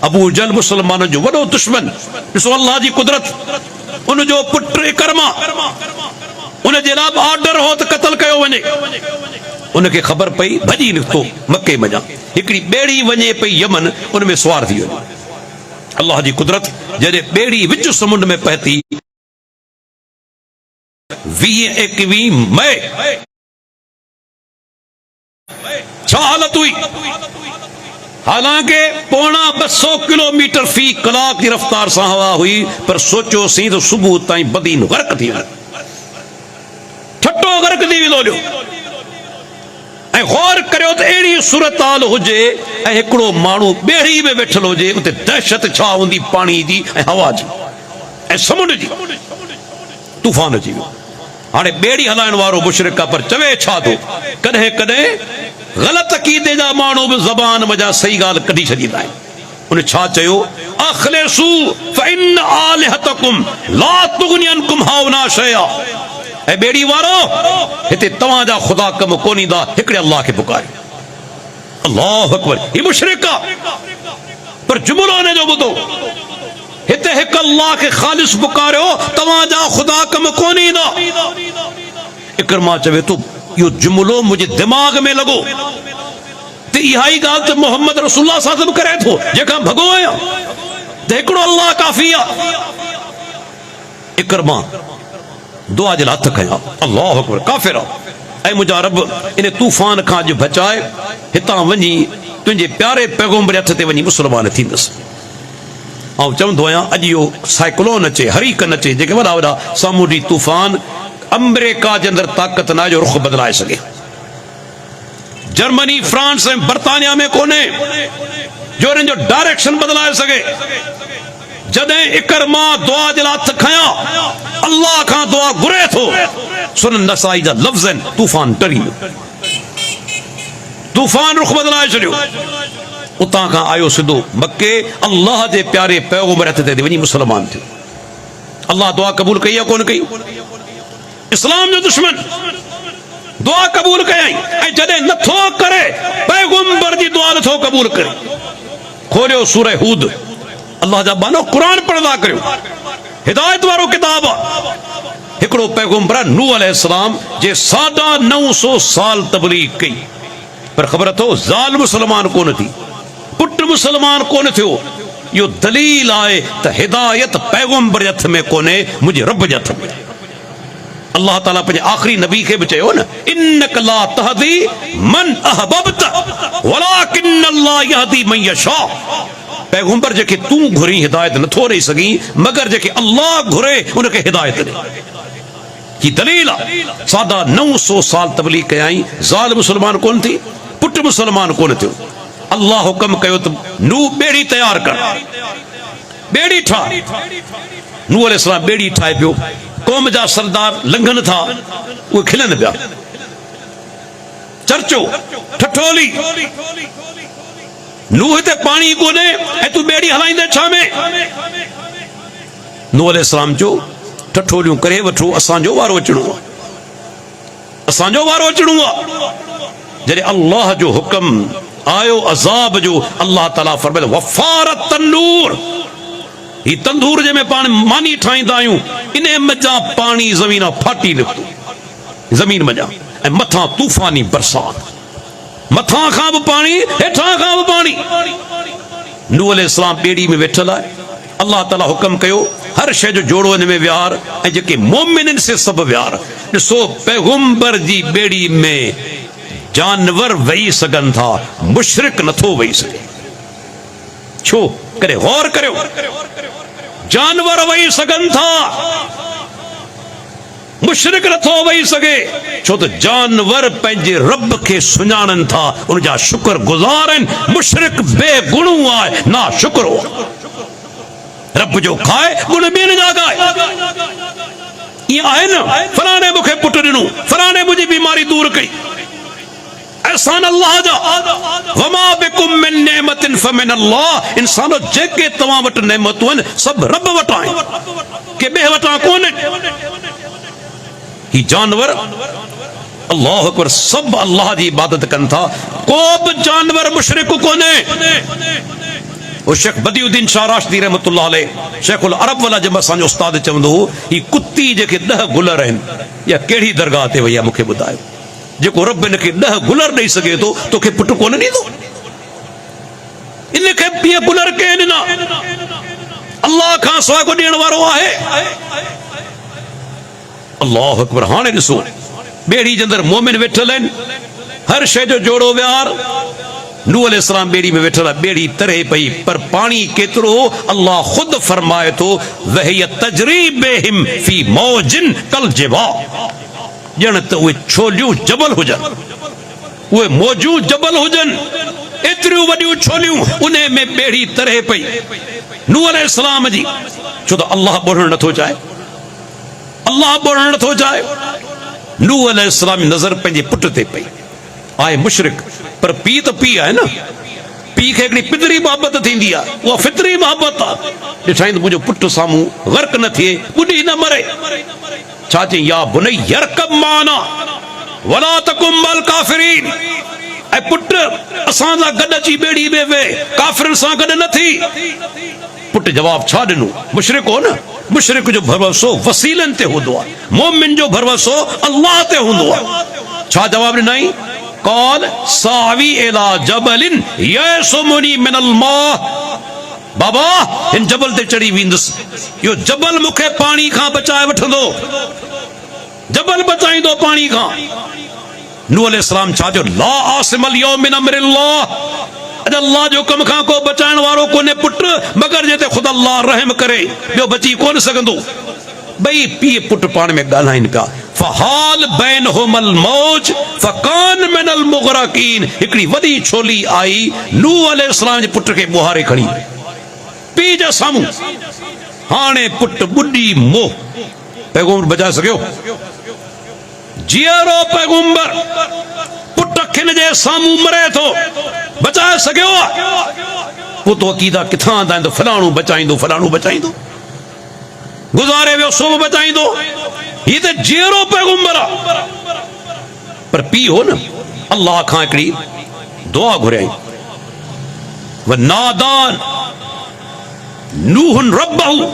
Speaker 1: अबू जहल मुसलमान जो वॾो दुश्मन, ॾिसो अल्लाह जी कुदरत, उन जो पुट इकरमा, उन जे लाइ ऑर्डर हो त क़त्ल कयो वञे। उनखे ख़बर पई, भॼी निकितो मके मञा, हिकिड़ी ॿेड़ी वञे पई यमन, उन में सुवार थी वञे। अल्लाह जी कुदरत, जॾहिं ॿेड़ी विच समुंड में पहुती 20-21 मई, छा हालत हुई? हालांकि 250 किलोमीटर फी कलाक की रफ्तार से हवा हुई, पर सोचो सी तो सुबह ताईं बदीन गर्क थी वञे, ठट्टो गर्क थी वेंदो। ऐं गौर करियो त अहिड़ी सूरत हाल हुजे ऐं हिकिड़ो माण्हू ॿेड़ी में वेठल हुजे, उते दहशत छा हूंदी पाणी जी ऐं हवा जी ऐं समुंड जी। तूफ़ान अची वियो। हाणे ॿेड़ी हलाइण वारो मुशरिक आहे, पर चवे छा थो, कॾहिं कॾहिं ग़लत अक़ीदे जा माण्हू बि ज़बान वजा सही ॻाल्हि कढी छॾींदा आहिनि। उन छा चयो? अख़लिसू फ़इन आलिहतकुम ला तुग़नी अनकुम हाउना शैआ। ऐं ॿेड़ी वारो, हिते तव्हांजा ख़ुदा कम कोन ईंदा, हिकिड़े अल्लाह खे पुकारियो। अल्लाहु अकबर। ही मुशरिक आहे, पर जुमिलो हिन जो ॿुधो, हिते हिकु अल्लाह खे ख़ालिस पुकारियो, तव्हांजा ख़ुदा कम कोन ईंदा। इकरमा चवे थो, इहो जुमिलो मुंहिंजे दिमाग़ में लॻो त इहा ई ॻाल्हि त मोहम्मद रसूलुल्लाह साहब करे थो, जंहिंखां भॻो आहियां, त हिकिड़ो अल्लाह काफ़ी आहे। इकरमा दुआ जे लाइ हथ खयां, अल्लाहु अकबर, काफ़िर आहे। ऐं मुंहिंजा रब इन तूफ़ान खां अॼु बचाए, हितां वञी तुंहिंजे प्यारे पैगम्बर हथ ते वञी मुस्लमान थींदुसि। ऐं चवंदो आहियां, अॼु इहो साइक्लोन अचे, हरीकन अचे, जेके वॾा वॾा सामूंडी तूफ़ान, अमेरिका जे अंदरि ताक़त न जो रुख बदिलाए सघे। जर्मनी, फ्रांस ऐं बर्तानिया में कोन्हे जो हिननि जो डायरेक्शन बदिलाए सघे। जॾहिं इकरमा दुआ जे लाइ हथ खयां, अल्लाह खां दुआ घुरे थो, सुनन नसाई जा लफ़्ज़ आहिनि, तूफ़ान टरी वियो, तूफ़ान रुख बदिलाए छॾियो। उतां खां आयो सिधो मके, अल्लाह जे प्यारे पैगम्बर हथ ते वञी मुसलमान थियो। अल्लाह दुआ क़बूल कई या कोन कई? इस्लाम जो दुश्मन दुआ क़बूल कयई, ऐं जॾहिं नथो करे, पैगम्बर जी दुआ नथो क़बूल करे। खोलियो सूरह हूद, अल्लाह जा बानो क़ुरान पढ़ंदा करियो, हिदायत वारो किताब आहे। हिकिड़ो पैगम्बर नूह अलैहिस्सलाम जे 950 साल तबलीग कई, पर ख़बर अथव ज़ाल मुसलमान कोन थी, पुट मुसलमान कोन थियो। इहो दलील आहे त हिदायत पैगम्बर जे हथ में कोन्हे, मुंहिंजे रब जे हथ में। अल्लाह ताला पंहिंजे आख़िरी नबी खे बि चयो न, इन्नक ला तहदी मन अहबब्त वलाकिन अल्लाह यहदी मन यशा। पैगम्बर जेके तूं घुरी हिदायत नथो ॾेई सघी, मगर जेके अल्लाह घुरे उनखे हिदायत ॾे। ही दलील आहे। 950 साल तबलीग कयाई, ज़ाल मुसलमान कोन थी, पुट मुसलमान कोन थियो। अल्लाह हुक्म कयो त नूह ॿेड़ी तैयार कर, ॿेड़ी ठाह। नूह अलैहिस्सलाम ॿेड़ी ठाहे पियो, क़ौम जा सरदार लंघनि था, उहे खिलनि पिया, चर्चो ठठोली, नूह हिते पाणी कोन्हे ऐं तूं ॿेड़ी हलाईंदे छा में? नूह अलैहिस्सलाम चयो, ठठोलियूं करे वठो, असांजो वारो अचणो आहे, असांजो वारो अचणो आहे। जॾहिं अल्लाह जो हुक्म आयो अज़ाब जो, अल्लाह ताला फरमाए वफ़ारत तंदूर, ही तंदूर जंहिंमें पाण मानी ठाहींदा आहियूं, इन मज़ा पाणी ज़मीन फाटी निकितो, ज़मीन मज़ा, ऐं मथां तूफ़ानी बरसात, मथां खां बि पाणी, हेठां खां बि पाणी। नूह अलैहिस्सलाम ॿेड़ी में वेठल आहे, अल्लाह ताला हुक्म कयो हर शइ जो जोड़ो हिन में विहार, ऐं जेके मोमिन से सभु विहार। ॾिसो पैगम्बर जी ॿेड़ी में जानवर वेही सघनि था, मुशरिक नथो वेही सघे। छो करे? गौर करियो, जानवर वेही सघनि था, मुशरिक नथो वेही सघे। छो त जानवर पंहिंजे रब खे सुञाणनि था, उनजा शुक्र गुज़ार आहिनि। मुशरिक बेगुणो आहे, ना शुक्रो, रब जो खाए गुण ॿियनि जा गाए। ईअं आहे न, फलाणे मूंखे पुट ॾिनो, फलाणे मुंहिंजी बीमारी दूर कई, एहसान अल्लाह जा। वमा बिकुम मिन नेमतिन फमिन अल्लाह। इंसानो जेके तव्हां वटि नेमतूं आहिनि सभु रब वटां आहिनि, के ॿिए वटां कोन्हे। ही जानवर अल्लाह अकबर, सभु अल्लाह जी इबादत कनि था, को बि जानवर मुशरिक कोन्हे। वो शेख बदियुद्दीन शाह राशिदी रहमतुल्लाह अलैह शेखुल अरब वाला जब असांजो उस्ताद चवंदो हो ही कुत्ती जेके 10 गुलर आहिनि या कहिड़ी दरगाह ते वई आहे मूंखे ॿुधायो जेको रब हिन खे 10 गुलर ॾेई सघे थो तोखे पुटु कोन ॾींदो इन खे ॿिया गुलर कंहिं ॾिना अल्लाह खां सवाइ को ॾियण वारो आहे अल्लाहु अकबर हाणे ॾिसो ॿेड़ी जे अंदरि मोमिन वेठल आहिनि हर शइ जो जोड़ो विहार नूह अलैहिस्सलाम ॿेड़ी में वेठल आहे ॿेड़ी तरे पई पर पाणी केतिरो अल्लाह ख़ुद फरमाए थो वहिय तजरी बिहिम फी मौजिन कल जिबा ॼण त उहे छोलियूं जबल हुजनि उहे मौजूद जबल हुजनि एतिरियूं वॾियूं छोलियूं उन में ॿेड़ी तरे पई नूह अलैहिस्सलाम जी छो त अल्लाह ॿोड़णु नथो चाहे अल्लाह ॿोड़णु नथो चाहे नूह अलैहिस्सलाम जी नज़र पंहिंजे पुट ते पई आहे मुशरिक पर पी त पी आहे न पी खे हिकिड़ी पितरी मोहबत थींदी आहे उहा फितरी मोहबत आहे ॾिठाई त मुंहिंजो पुटु साम्हूं गर्क न थिए ॿुॾी न मरे छा चई या बुनई यरकब माना वला तकुम मल काफिरीन ऐं पुट असां सां गॾु अची ॿेड़ी में वेह काफ़िरनि सां गॾु न थी पुट जवाब छा ॾिनो मुशरिक हो न मुशरिक जो भरोसो वसीलनि ते हूंदो आहे मोमिन जो भरोसो अल्लाह ते हूंदो आहे छा जवाब ॾिनई कौल सावी इला जबलिन यसमुनी मिनल माह बाबा हिन जबल ते चढ़ी वेंदुसि इहो जबल मूंखे पाणी खां बचाए वठंदो जबल बचाईंदो पाणी खां नूह अलैहिस्सलाम छा जो ला आसिमल यौम मिन अमरिल्लाह अॼु अल्लाह जो कम खां को बचाइण वारो कोन्हे पुट मगर जे ते ख़ुदा अल्लाह रहम करे ॿियो बची कोन सघंदो ॿई पीउ पुट पाण में ॻाल्हाइनि पिया फहाल बैनहुमल मौज फकान मिनल मुग़रकीन हिकिड़ी वॾी छोली आई नूह अलैहिस्सलाम जे पुट खे ॿुहारे खणी पीउ जे साम्हूं हाणे पुट ॿुॾी मोह पैगंबर बचाए सघियो जीअरो पैगंबर पुट अखियुनि जे साम्हूं मरे थो बचाए सघियो पोइ तो अक़ीदा किथां आंदा आहिनि त फलाणो बचाईंदो गुज़ारे वियो सो बचाईंदो ही त जीअरो पैगंबर आहे पर पीउ हो न अल्लाह खां हिकिड़ी दुआ घुरियई व नादान नूह रब्बहु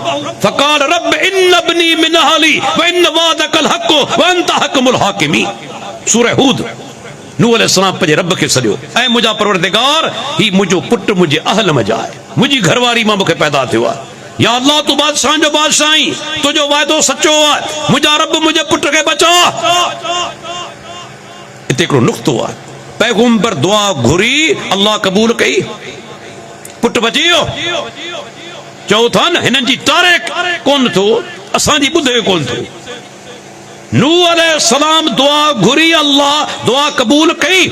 Speaker 1: फक़ाल रब इन इब्नी मिन अहली व इन वादकल हक़ व अंत हकमुल हाकिमीन सूरह हूद नूह अलैहिस्सलाम पंहिंजे रब खे सॾियो ऐं मुंहिंजा परवरदिगार ही मुंहिंजो पुटु मुंहिंजे अहल में आहे मुंहिंजी घरवारी मां मूंखे पैदा थियो आहे या अल्लाह तूं बादशाह जो बादशाह आहीं तुंहिंजो वाइदो सचो आहे मुंहिंजा रब मुंहिंजे पुट खे बचा हिते हिकिड़ो नुक़्तो आहे पैगंबर दुआ घुरी अल्लाह क़बूल कई पुट बची वियो चओ था न हिननि जी तारीख़ कोन थो असांजी ॿुधे कोन थो नूह अलैहिस्सलाम दुआ घुरी अल्लाह दुआ क़बूल कई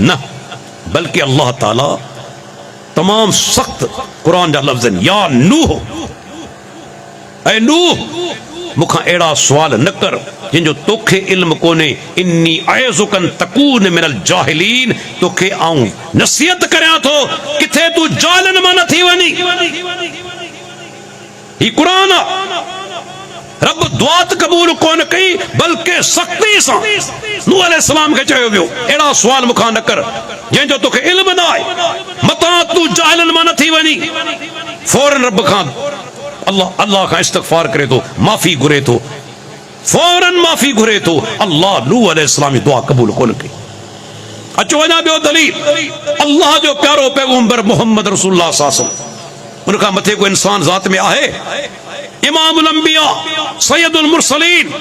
Speaker 1: न बल्कि अल्लाह ताला तमाम सख्त कुरान जा लफ्ज़ आहिनि या नूह ऐ नूह मूंखां अहिड़ा सुवाल न कर जिनजो तोखे इल्म कोन्हे इन्नी अयज़ुकन तकून मिनल जाहिलीन तोखे आऊं नसीहत करियां थो किथे तूं जाहिलनि मां न थी वञी ही कुरान रब दुआ त क़बूल कोन कई बल्कि सख्ती सां नूह अलैहिस्सलाम खे चयो वियो अहिड़ा सुवाल मूंखां न कर जंहिंजो तोखे इल्म न आहे मतां तूं जाहिलनि मां न थी वञी फौरन रब खां अल्लाह खां इस्तग़फ़ार करे थो माफ़ी घुरे थो फौरन माफ़ी घुरे थो अल्लाह नूह अलैहिस्सलाम जी दुआ क़बूल कोन कई अचो वञा ॿियो दलील अल्लाह जो प्यारो पैगंबर मोहम्मद रसूलुल्लाह सल्लल्लाहु अलैहि वसल्लम उनखां मथे को इंसान ज़ात में आहे इमामुल अंबिया सैयदुल मुरसलीन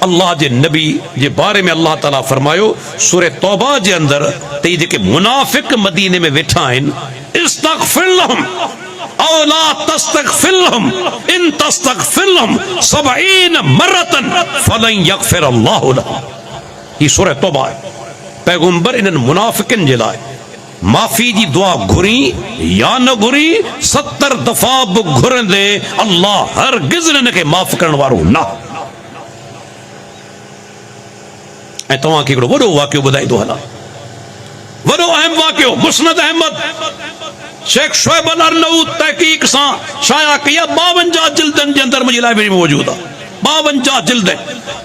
Speaker 1: अल्लाह जे नबी जे बारे में अल्लाह ताला फरमायो सूरह तौबा जे अंदर त ये जेके मुनाफिक मदीने में वेठा आहिनि इस्तग़फिर लहुम औ ला तस्तग़फिर लहुम इन तस्तग़फिर लहुम 70 मरतन फलन यग़फिर अल्लाहु लहुम ये सूरह तौबा है पैगंबर इन्हनि मुनाफिकनि जे लाइ माफ़ी जी दुआ घुरी या न घुरी 70 दफ़ा बि घुरंदे अल्लाह हरगिज़ इन्हनि माफ़ करण वारो न ऐं तव्हांखे हिकिड़ो वॾो वाक़ियो ॿुधाईंदो हलां वॾो अहम वाक़ियो मुस्नद अहमद शेख शुएब अल अर्नऊत तहक़ीक़ सां शाया कई 52 जिल्दनि जे अंदरि मुंहिंजी लाइब्रेरी में मौजूद आहे 52 जिल्द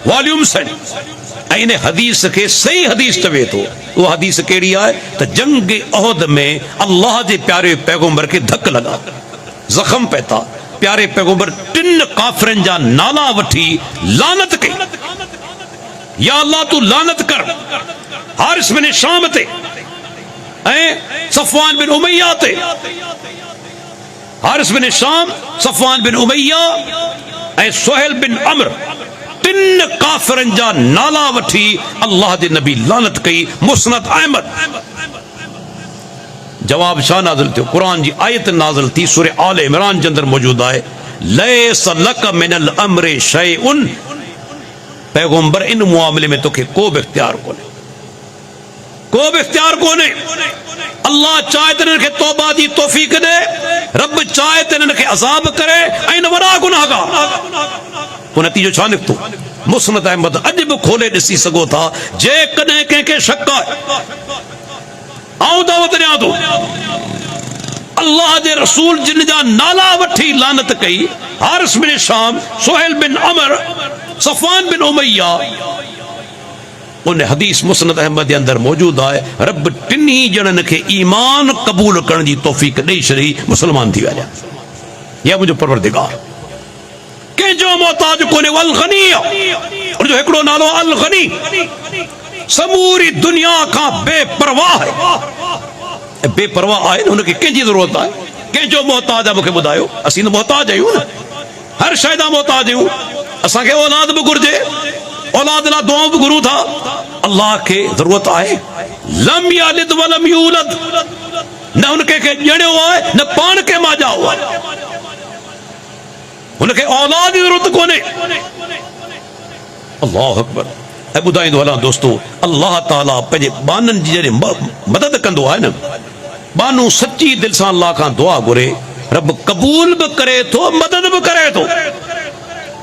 Speaker 1: वॉल्यूम्स आहिनि इन हदीस के सही हदीस चवे तो वो हदीस केड़ी है तो जंग ओहद में अल्लाह के प्यारे पैगंबर के धक लगा, जख्म पैता, प्यारे पैगंबर 3 काफरन जा नाला वठी लानत कई, या अल्लाह तू लानत कर हारिस बिन शाम ते, सफवान बिन उमैया ते, हारिस बिन शाम, सफवान बिन उमैया ए सुहेल बिन अमर, 3 काफरन जा नाला वठी अल्लाह दे नबी लानत कई। मुस्नद अहमद जवाब शाह नाज़िल थियो, कुरान जी आयत नाज़िल थी सूरह आल इमरान के अंदर मौजूद है, लैस लक मिनल अम्रि शैउन, पैगंबर इन मामले में तोखे को भी इख्तियार कोने, को भी इख्तियार कोने। अल्लाह चाहे तो इनके तौबा दी तौफीक दे, रब चाहे तो इनके अजाब करे, इन वरा गुनाहगार को नतीजो छा निकतो। मुस्नद अहमद अज भी खोले ॾिसी सघो था, जे कॾहिं कंहिंखे शक आहे आऊं दावत ॾियां थो, अल्लाह जे रसूल जिन जा नाला वठी लानत कई, हारिस बिन शाम, सुहेल बिन अमर, सफवान बिन उमैया, उन हदीस मुस्नद अहमद के अंदर मौजूद है, रब 3 जणन के ईमान कबूल करने की तौफीक ॾेई छॾी, मुसलमान थी विया। या मुझो परवरदिगार के जो मोहताज कोने, वल गनी, और जो एकड़ो नालो अल गनी, समूरी दुनिया का बेपरवाह है, बेपरवाह है, उनके कंहिंजी ज़रूरत है, कंहिंजो मोहताज आहे मूंखे ॿुधायो, असीं न मोहताज आहियूं न, हर शइ जा मोहताज आहियूं, असांखे औलाद भी घुर्जे, औलाद ला दुआऊं भी घुरूं था, अल्लाह के जरूरत है, लम यालिद वलम यूलद, न उनके के ॼणियो है न पान के माजा हुआ, उनके औलाद की जरूरत कोने। अल्लाह अकबर। ऐं ॿुधाईंदो हलां दोस्तों, अल्लाह ताला पंहिंजे बाननि जी जॾहिं मदद कंदो आहे न, बानू सच्ची दिल सां अल्लाह खां दुआ घुरे, रब कबूल भी करे थो, मदद भी करे थो।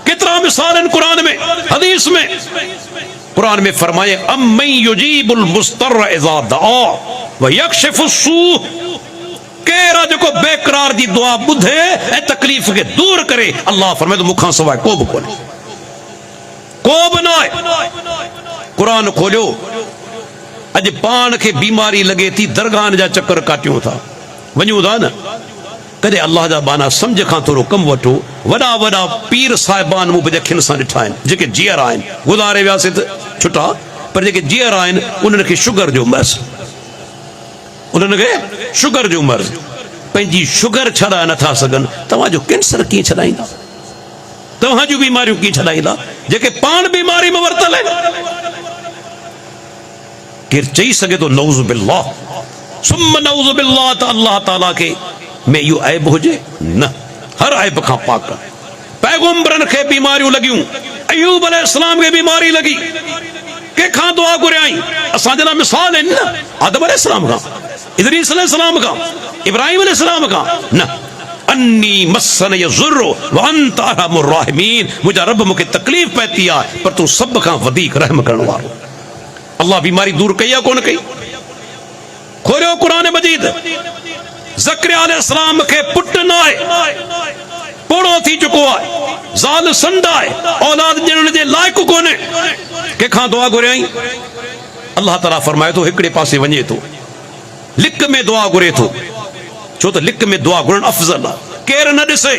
Speaker 1: कितना मिसाल कुरान में, हदीस में, कुरान में फरमाए, अम्मन युजीबुल मुस्तर्र इज़ा दआ व यक्शिफुस सू, केरा जो बेकरार दी दुआ बुधे ए तकलीफ के दूर करे, अल्लाह फरमाए तो मुखां सवाए को भी कोने, को भी ना है। कुरान खोलियो, अज पान के बीमारी लगे थी, दरगाह जा चक्कर काटियूं था, वञूं था न, कदे अल्लाह जा बाना समझ खां थोड़ो कम वठो। वड़ा वड़ा पीर साहिबान मूं पंहिंजे अखियुनि सां ॾिठा आहिनि, जेके जीअर आहिनि, गुज़ारे वियासीं त छुटा, पर जेके जीअर आहिनि उन्हनि खे शुगर जो मर्ज़, उन्हनि खे शुगर जो मर्ज़, पंहिंजी शुगर छॾाए नथा सघनि, तव्हांजो कैंसर कीअं छॾाईंदा, तव्हां जूं बीमारियूं कीअं छॾाईंदा, जेके पाण बीमारी में वरतल आहिनि। केरु चई सघे थो नऊज़ बिल्लाह सुम्मा नऊज़ बिल्लाह त अल्लाह ताला के में इहो ऐब हुजे? न, हर ऐब खां पाक। पैगंबरनि खे बीमारियूं लॻियूं, अयूब अलैहिस्सलाम खे बीमारी लॻी, कंहिंखां दुआ घुरियाई, असांजे लाइ मिसाल आहिनि न, आदम अलैहिस्सलाम खां, इदरीस अलैहिस्सलाम खां, इब्राहिम अलैहिस्सलाम खां, न अन्नी मस्सन यज़ुर्रु व अंत अरहमुर राहिमीन, मुंहिंजा रब मूंखे तकलीफ़ पवती आहे पर तूं सभ खां वधीक रहम करण वारो। अल्लाह बीमारी दूर कई आहे कोन कई? खोलियो कुरान मजीद, ज़करिया अलैहिस्सलाम खे पुट न आहे, पोड़ो थी चुको आहे, ज़ाल संड आहे, औलाद ॾियण जे लाइक़ कोन्हे, कंहिंखां दुआ घुरियाई, अल्लाह ताला फरमाए थो हिकिड़े पासे वञे थो, लिक में दुआ घुरे थो, छो त लिक में दुआ घुरण अफ़ज़ल आहे, केर न ॾिसे,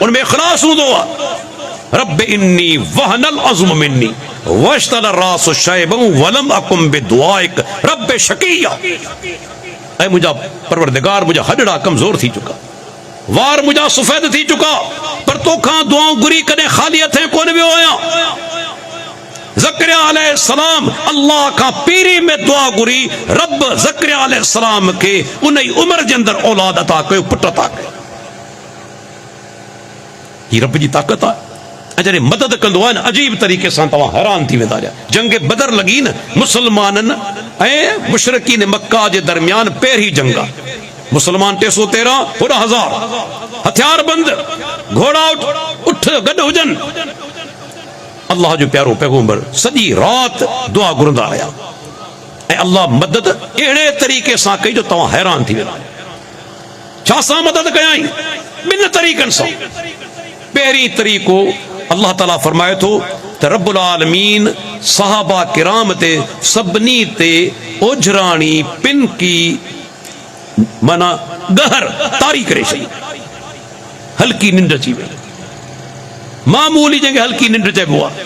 Speaker 1: उनमें इख़लास हूंदो आहे। रब इन्नी वहनल अज़्म मिन्नी वश्तल रासु शैबन वलम अकुम बिदुआइक रब शकिया, ऐ मुंहिंजा परवरदिगार, मुंहिंजा हॾड़ा कमज़ोर थी चुका, वार मुंहिंजा सफ़ेद थी चुका, पर तोखां दुआऊं घुरी कॾहिं ख़ाली हथें कोन वियो आहियां। ज़करिया अलैहिस्सलाम अल्लाह का पीरी में दुआ घुरी, रब ज़करिया अलैहिस्सलाम के उन उम्र जे अंदर औलाद अता कयो, पुट अता कयो। ही रब जी ताक़त आहे। जॾहिं मदद कंदो आहे न, अजीब तरीक़े सां तव्हां हैरान थी वेंदा। जंग बदर लगी न, मुसलमाननि ऐं मुशरिकीन मक्का जे दरमियान पहिरीं जंग आहे। मुसलमान 313, 1000 हथियार बंद, घोड़ा उठ गॾु हुजनि। अल्लाह जो प्यारो पैगंबर सॼी रात दुआ घुरंदा रहिया ऐं अल्लाह मदद अहिड़े तरीक़े सां कई जो तव्हां हैरान थी वेंदा। छा सां मदद कयाई? 2 तरीक़नि सां। पहिरीं तरीक़ो अल्लाह ताला फरमाए थो, तो रब्बुल आलमीन सहाबा किराम ते सबनी ते ओझराणी पिनकी माना गहर तारी करे शई हल्की निंड अची वई मामूली जंहिंखे हल्की निंड चइबो आहे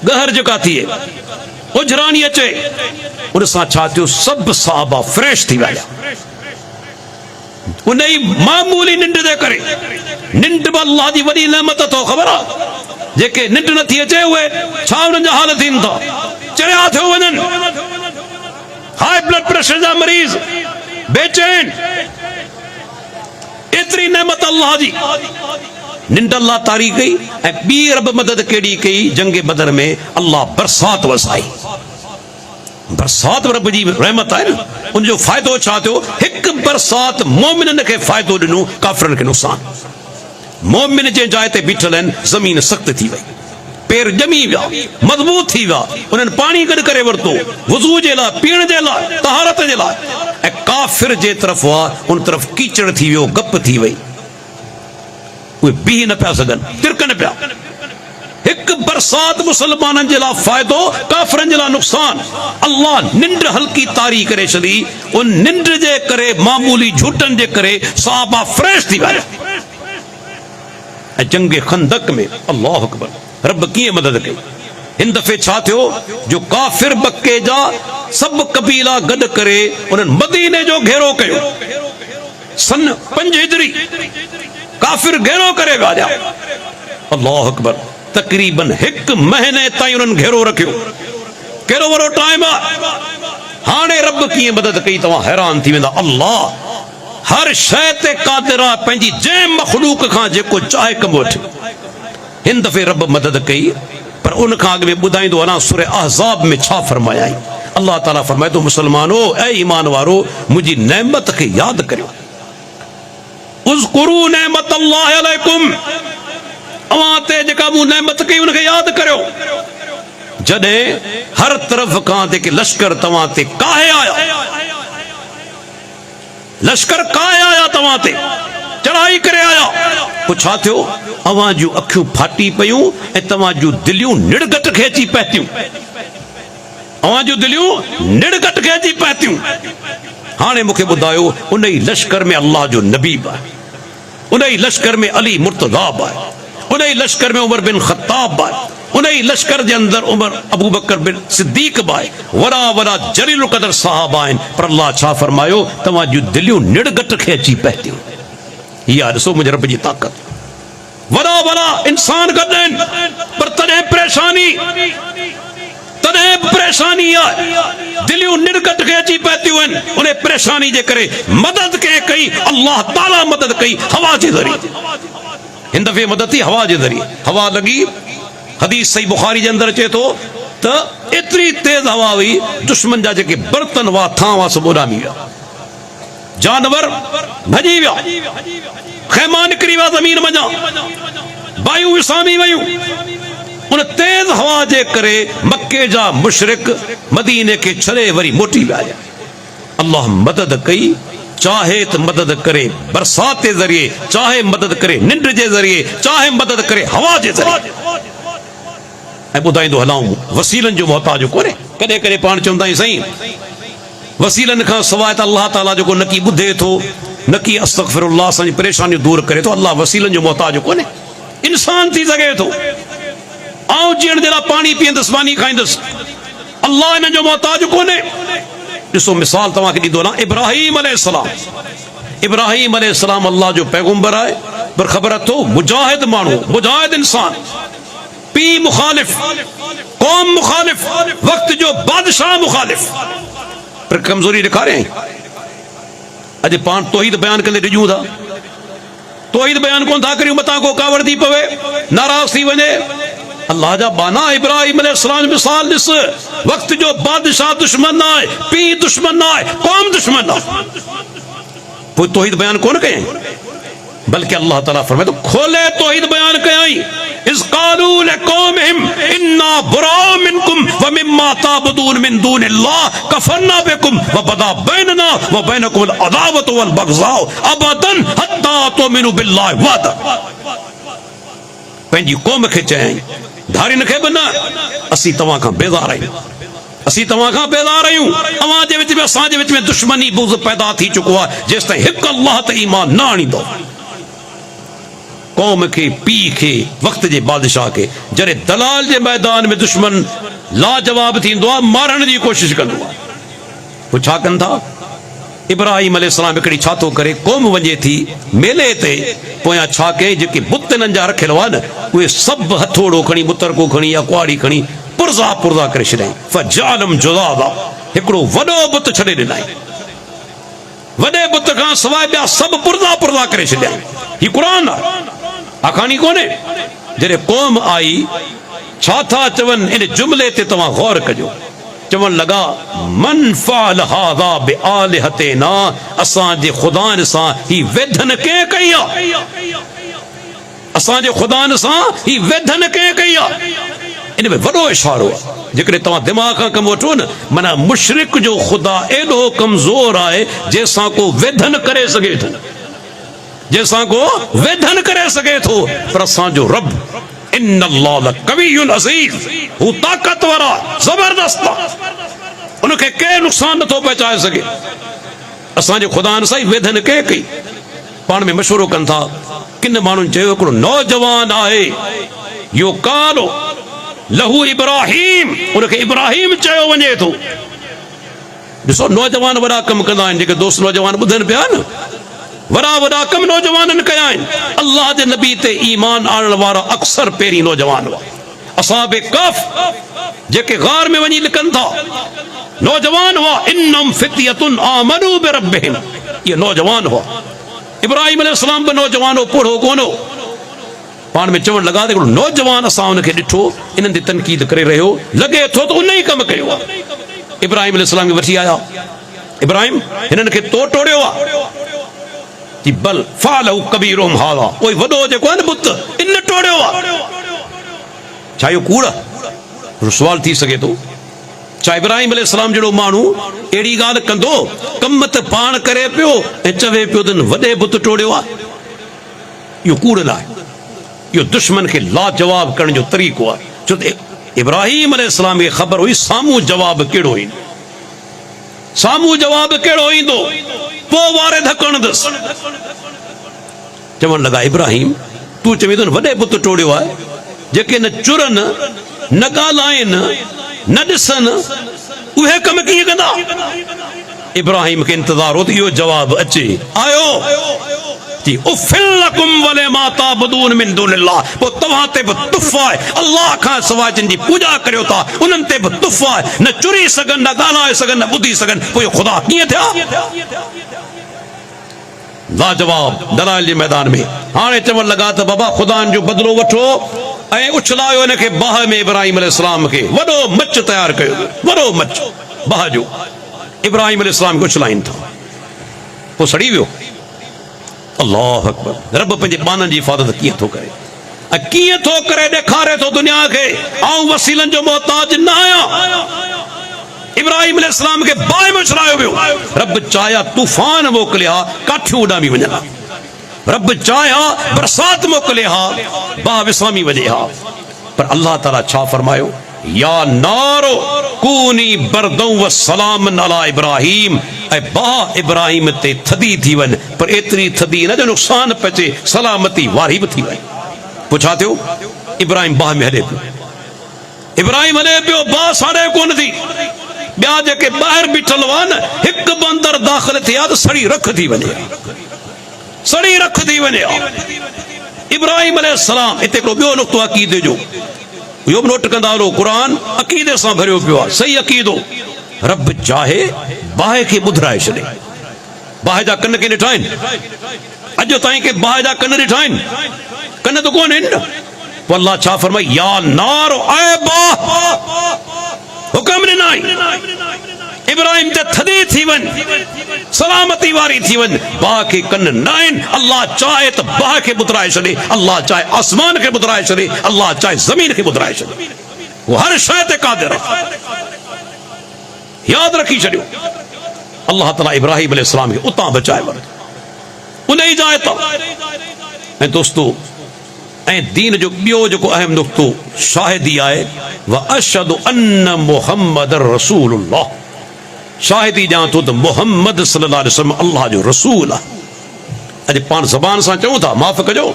Speaker 1: गहर जेका थिए ओझराणी अचे उन सां छा थियो सभु सहाबा फ्रेश थी विया उन ई मामूली निंड जे करे निंड बि अल्लाह जी वॾी नेमत अथव ख़बर आहे जेके निंड नथी अचे उहे छा उन्हनि जा हाल थियनि था चरिया थियो वञनि हाई ब्लड प्रेशर जा मरीज़ बेचैन एतरी नेमत अल्लाह जी निंड अल्लाह तारी कई ऐं ॿी रब मदद केड़ी कई जंग बदर में अल्लाह बरसात वसाई बरसात रब जी रहमत है उनजो फायदो छा थियो हिक बरसात मोमिनन खे फायदो दिनो काफरन खे नुकसान मोमिन जे जाइ ते बीठल आहिनि ज़मीन सख्त थी वई पैर जमी विया मजबूत थी विया उन्हनि पाणी गॾु करे वरितो वुज़ू जे लाइ पीअण जे लाइ तहारत जे लाइ ऐं काफिर जे तरफ़ हुआ उन तरफ़ कीचड़ थी वियो गप थी वई उहे बीह न पिया सघनि तिरकनि पिया हिक बरसात मुसलमाननि जे लाइ फ़ाइदो काफिरनि जे लाइ नुक़सान अल्लाह निंड हल्की तारी करे छॾी उन निंड जे करे मामूली झूठनि जे करे सहाबा फ्रेश थी विया ऐं जंग खंदक में अल्लाह अकबर रब कीअं मदद कई हिन दफ़े छा थियो जो काफिर मक्के जा सभु कबीला गॾु करे उन्हनि मदीने जो घेरो कयो सन 5 हिजरी काफिर घेरो करे विया अल्लाह अकबर तकरीबन 1 महीने ताईं उन्हनि घेरो रखियो कहिड़ो वॾो टाइम आहे हाणे रब कीअं मदद कई तव्हां हैरान थी वेंदा अल्लाह हर शइ ते क़ादिर आहे पंहिंजी जंहिं मखलूक खां जेको चाहे कमु वठे हिन दफ़े रब मदद कई पर उन खां अॻु में ॿुधाईंदो अञा सूरह अहज़ाब में छा फरमायाई अल्लाह ताला फरमाए थो मुसलमानो ऐ ईमान वारो मुंहिंजी नेमत खे यादि करियो उज़कुरू नेमत अल्लाह अलैकुम अवां ते जेका मूं नेमत कई उनखे यादि करियो जॾहिं हर तरफ़ खां जेके लश्कर तव्हां ते काहे आया लश्कर काहे आया तव्हां ते चढ़ाई करे आया पोइ छा थियो अवां जूं अखियूं फाटी पयूं ऐं तव्हां जूं दिलियूं निड़गट खेची पहुतियूं अवां जूं दिलियूं निड़गट खेची पहुतियूं हाणे मूंखे ॿुधायो उन ई लश्कर में अल्लाह जो नबीब आहे उन ई लश्कर में अली मुर्तज़ा आहे उन ई लश्कर में उमर बिन ख़त्ताब आहे उन ई लश्कर जे अंदर उमर अबू बकर बिन सिद्दीक़ आहे वॾा वॾा जलील क़दर साहबा आहिनि पर अल्लाह छा फरमायो तव्हां जूं दिलियूं निड़गट खेची पहुतियूं इहा ॾिसो मुंहिंजे रब जी ताक़त वॾा वॾा इंसान गॾु आहिनि पर तॾहिं परेशानी आहे दिलियूं निड़गट खेची पहुतियूं आहिनि उन परेशानी जे करे मदद कंहिं कई अल्लाह ताला मदद कई हवा जे ज़रिए हिन दफ़े मदद थी हवा जे ज़रिए हवा लॻी हदीस सही बुखारी जे अंदर अचे थो त एतिरी तेज हवा हुई दुश्मन जा जेके बर्तन हुआ थां हुआ सभु उॾामी विया जानवर भॼी विया ख़ैमा निकिरी विया ज़मीन मञा वायु विसामी वयूं उन तेज हवा जे करे मक्के जा मुशरिक मदीने खे छॾे वरी मोटी विया अल्लाह मदद कई चाहे तो मदद करे बरसात के जरिए चाहे मदद करे निंड के जरिए चाहे मदद करे हवा के जरिए ऐं ॿुधाईंदो हलाऊं वसीलन जो मोहताज कोन्हे कॾहिं कॾहिं पाण चवंदा आहियूं साईं वसीलन खां सवाइ त अल्लाह ताला जेको न की ॿुधे थो न की अस्तग़फिरुल्लाह असांजी परेशानियूं दूर करे थो अल्लाह वसीलन जो मोहताज कोन्हे इंसान थी सघे थो आउं जीअण जे लाइ पाणी पीअंदुसि मानी खाईंदुसि अल्लाह इन जो मोहताज कोन्हे ॾिसो मिसाल तव्हांखे ॾींदो न इब्राहिम अलैहिस्सलाम अल्लाह जो पैगंबर आहे पर ख़बर अथव मुजाहिद माण्हू मुजाहिद इंसान पी मुखालिफ कौम मुखालिफ वक्त जो बादशाह मुखालिफ पर कमजोरी ॾेखारे अॼु पाण तौहीद बयान कंदे ॾिजूं था तौहीद बयान कोन था करियूं मथां को कावड़ थी पवे नाराज़ थी वञे अल्लाह जा बाना इब्राहिम अलैहिस्सलाम मिसाल ॾिस वक्त जो बादशाह दुश्मन आहे पी दुश्मन आहे कौम दुश्मन आहे पोइ तौहीद बयान कोन कयईं बल्कि अल्लाह ताला फरमाए तो खोले तौहीद बयान कयईं इस क़ालू लिक़ौमिहिम इन्ना बुराउ मिनकुम व मिम्मा ताबुदून मिन दूनिल्लाह कफरना बिकुम व बदा बैनना व बैनकुम अल अदावतु वल बग़ज़ाउ अबदन हत्ता तुमिनु बिल्लाहि वहदा पंहिंजी कौम खे चयईं धारी न खे बि न, असीं तव्हां खां बेज़ार आहियूं, असीं तव्हां खां बेज़ार आहियूं। अवां जे विच में असांजे विच में दुश्मनी बुग़्ज़ पैदा थी चुको आहे जेसि ताईं हिकु अल्लाह ते ईमान न आणींदो। कौम के पी के वक्त जे बादशाह के जॾहिं दलाल जे मैदान में दुश्मन लाजवाब थींदो आहे, मारण जी कोशिश कंदो आहे, पोइ छा कनि था? इब्राहिम अलैहिस्सलाम हिकिड़ी छा थो करे, क़ौम वञे थी मेले ते, पोयां छा कयईं, जेके बुत हिननि जा रखियल हुआ न उहे सभु हथोड़ो खणी, मुतरको खणी या कुआड़ी खणी पुरज़ा पुरज़ा करे छॾियईं। फजालम जुज़ाज़ा, हिकिड़ो वॾो बुत छॾे ॾिनई, वॾे बुत खां सवाइ ॿिया सभु पुरज़ा पुरज़ा करे छॾियईं। हीउ क़ुरान आहे, आखाणी कोन्हे। जॾहिं क़ौम आई, छा था चवनि इन जुमिले ते तव्हां गौर कजो। चवण लगा, मन फ़अल हाज़ा बिआलिहतिना, असांजे ख़ुदानि सां ही वेधन कंहिं कई आहे, असांजे ख़ुदानि सां ही वेधन कंहिं कई आहे। इन में वॾो इशारो आहे, जेकॾहिं तव्हां दिमाग़ खां कमु वठो न, माना मुशरिक जो ख़ुदा एॾो कमज़ोर आहे जंहिंसां को वेधन करे सघे थो, जंहिंसां को वेधन करे सघे थो। पर असांजो रब इन्नल्लाह लक़वियुन अज़ीज़, हू ताक़तवर आहे, ज़बरदस्त आहे, उनखे केरु नुक़सान नथो पहुचाए सघे। असांजे ख़ुदानि सां ई वेधन कंहिं कई। पाण में मशवरो कनि था, किन माण्हुनि चयो हिकिड़ो नौजवान आहे, यो कालो लहू इब्राहिम, उनखे इब्राहिम चयो वञे थो। ॾिसो, नौजवान वॾा कम कंदा आहिनि, जेके दोस्त नौजवान ॿुधनि पिया न, वॾा वॾा कम नौजवाननि कया आहिनि। अल्लाह जे नबी ते ईमान आणण वारा अक्सर पहिरीं नौजवान हुआ। असहाबे कफ जेके गार में वञी लिकनि था, नौजवान हुआ। इन्नम फित्यतुन आमनू बिरब्बिहिम, ये नौजवान हुआ। इब्राहिम अलैहिस्सलाम बि नौजवान हो, बूढ़ो कोन हो। पाण में चवण लॻा त हिकिड़ो नौजवान असां हुनखे ॾिठो, इन्हनि ते तनक़ीद करे रहियो, लॻे थो त उन ई कमु कयो आहे। इब्राहिम अलैहिस्सलाम खे वठी आया, इब्राहिम हिननि खे तो टोड़ियो आहे, कि बल फ़अलहु कबीरुहुम हाज़ा, कोई वॾो जेको आहे न बुत, इन टोड़ियो आहे। छा इहो कूड़ आहे? सुवाल थी सघे थो, छा इब्राहिम अलैहिस्सलाम जहिड़ो माण्हू अहिड़ी ॻाल्हि कंदो? कमु त पाण करे पियो ऐं चवे पियो त वॾे बुत टोड़ियो आहे। इहो कूड़ न आहे, इहो दुश्मन खे लाजवाब करण जो तरीक़ो आहे। छो त इब्राहिम अलैहिस्सलाम खे ख़बर हुई साम्हूं जवाब कहिड़ो ईंदो, साम्हूं जवाब कहिड़ो ईंदो, पोइ वारे धकण दस। चवण लॻा, इब्राहिम तूं चवीं थो वॾे बुत टोड़ियो आहे, जेके न चुरनि, न ॻाल्हाइनि, न ॾिसनि, उहे कम कीअं कंदा? इब्राहिम खे इंतज़ार हो त इहो जवाब अचे। आयो कि उफ़िल लकुम वलिमा ताबुदून मिन दूनिल्लाह, पोइ तव्हां ते बि तुफ़ आहे, अल्लाह खां सवाइ जिन जी पूॼा करियो था उन्हनि ते बि तुफ़ आहे। न चुरी सघनि, न ॻाल्हाए सघनि, न ॿुधी सघनि, पोइ इहो ख़ुदा कीअं थिया? लाजवाब दलाइल जे मैदान में। हाणे चवण लॻा त बाबा ख़ुदा जो बदिलो वठो ऐं उछलायो हिनखे बाहि में। इब्राहिम अलैहिस्सलाम खे वॾो मच तयारु कयो, वॾो मच बाहि जो। इब्राहिम अलैहिस्सलाम खे उछलाइनि था, पोइ सड़ी वियो। अल्लाह अकबर। रब पंहिंजे बाननि जी हिफ़ाज़त कीअं थो करे, ऐं कीअं थो करे ॾेखारे थो दुनिया खे, आऊं वसीलनि जो मोहताज न आहियां। इब्राहिम अलैहिस्सलाम खे बाहि में उछलायो वियो। रब चाहिया तूफ़ान मोकिलिया, काठियूं उॾामी वञनि। रब चाहिया बरसात मोकिले हा, बाहि विसामी वञे हा। पर अल्लाह ताला छा फरमायो, या नारो कूनी बरदौ व सलामन अला इब्राहिम, ऐं बाहि इब्राहिम ते थदी थी वञ, पर एतिरी थदी न जो नुक़सान पहुचे, सलामती वारी बि थी वञे। पोइ छा थियो? इब्राहिम बाहि में हले पियो, इब्राहिम हले पियो, बाहि साड़े कोन थी। ॿिया जेके ॿाहिरि बीठल हुआ न, हिकु बंदर दाख़िल थिया त सड़ी रख थी वञे, सड़ी रख थी वञे। इब्राहिम अलैहिस्सलाम, हिते हिकिड़ो ॿियो नुक़्तो अक़ीदे जो, इहो बि नोट कंदा हलो, क़ुरान अक़ीदे सां भरियो पियो आहे, सही अक़ीदो। रब चाहे बाहि खे ॿुधराए छॾे। बाहि जा कन के ॾिठा आहिनि? अॼु ताईं के बाहि जा कन ॾिठा आहिनि? कन त कोन आहिनि न। पोइ अल्लाह छा फरमाई, या नारो, ऐ बाहि, हुक्म ॾिनाई इब्राहिम ते थदी थी वञ, सलामती वारी थी वञ। बाहि खे कन न आहिनि। अल्लाह चाहे त बाहि खे ॿुधराए छॾे, अल्लाह चाहे आसमान खे ॿुधराए छॾे, अल्लाह चाहे ज़मीन खे ॿुधराए छॾे। वो हर शइ ते क़ादिर आहे, यादि रखी छॾियो। अल्लाह ताला इब्राहिम अलैहिस्सलाम खे उतां बचाए वरितो, उन ई जाइ तां। ऐं दोस्तो, ऐं दीन जो ॿियो जेको अहम नुक़्तो शाहिदी आहे व अशहदु अन्न मुहम्मद रसूलुल्लाह, शाहिदी ॾियां थो त मुहम्मद सल्लल्लाहु अलैहि वसल्लम अल्लाह जो रसूल आहे। अॼु पाण ज़बान सां चऊं था माफ़ कजो,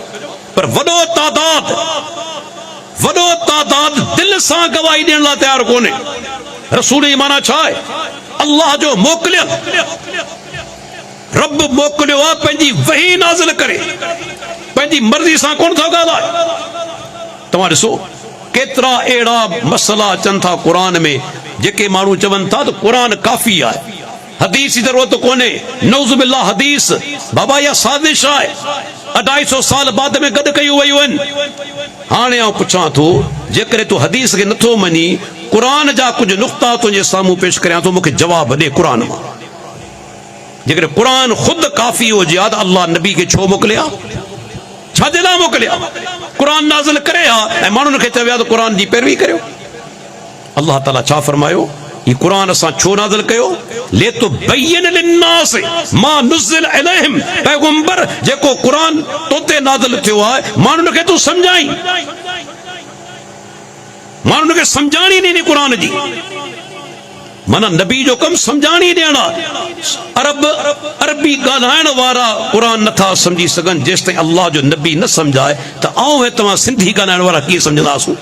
Speaker 1: पर वॾो तादाद दिल सां गवाही ॾियण लाइ तयारु कोन्हे। रसूल जी माना छा आहे? अल्लाह जो मोकिलियल, रब मोकिलियो आहे पंहिंजी वही नाज़िल करे, पंहिंजी मर्ज़ी सां कोन थो ॻाल्हाए। तव्हां ॾिसो केतिरा अहिड़ा मसला अचनि था क़ुर में जेके माण्हू चवनि था त क़ुर काफ़ी आहे, हदीस जी ज़रूरत कोन्हे। नऊज़ बिल्लाह हदीस बाबा इहा साज़िश आहे, 250 साल बाद में गॾु कयूं वयूं आहिनि। हाणे आउं पुछां थो, जेकॾहिं तूं हदीस खे नथो मञी क़ुर जा कुझु नुक़्ता तुंहिंजे साम्हूं पेश करियां थो, मूंखे जवाब ॾे क़ुर मां। जेकॾहिं क़ुर ख़ुदि काफ़ी हुजे हा त अल्लाह नबी खे छो मोकिलिया? छाजे लाइ मोकिलिया? क़ुर नाज़िल करे हा ऐं माण्हुनि खे चविया त क़ुर जी पैरवी करियो। अल्लाह ताला छा फरमायो? ही क़ुर असां छो नाज़िल कयो? लितुबय्यिन लिन्नास मा नुज़िल इलैहिम, पैगंबर जेको क़ुर तोते नाज़िल थियो आहे माण्हुनि खे तूं सम्झाई, माण्हुनि खे सम्झाणी ॾिनी क़ुर जी। माना नबी जो कम सम्झाणी ॾियण आहे। अरबी ॻाल्हाइण वारा क़ुर नथा सम्झी सघनि जेसिताईं अल्लाह जो नबी न सम्झाए त आऊं ऐं तव्हां सिंधी ॻाल्हाइण वारा कीअं सम्झंदासूं?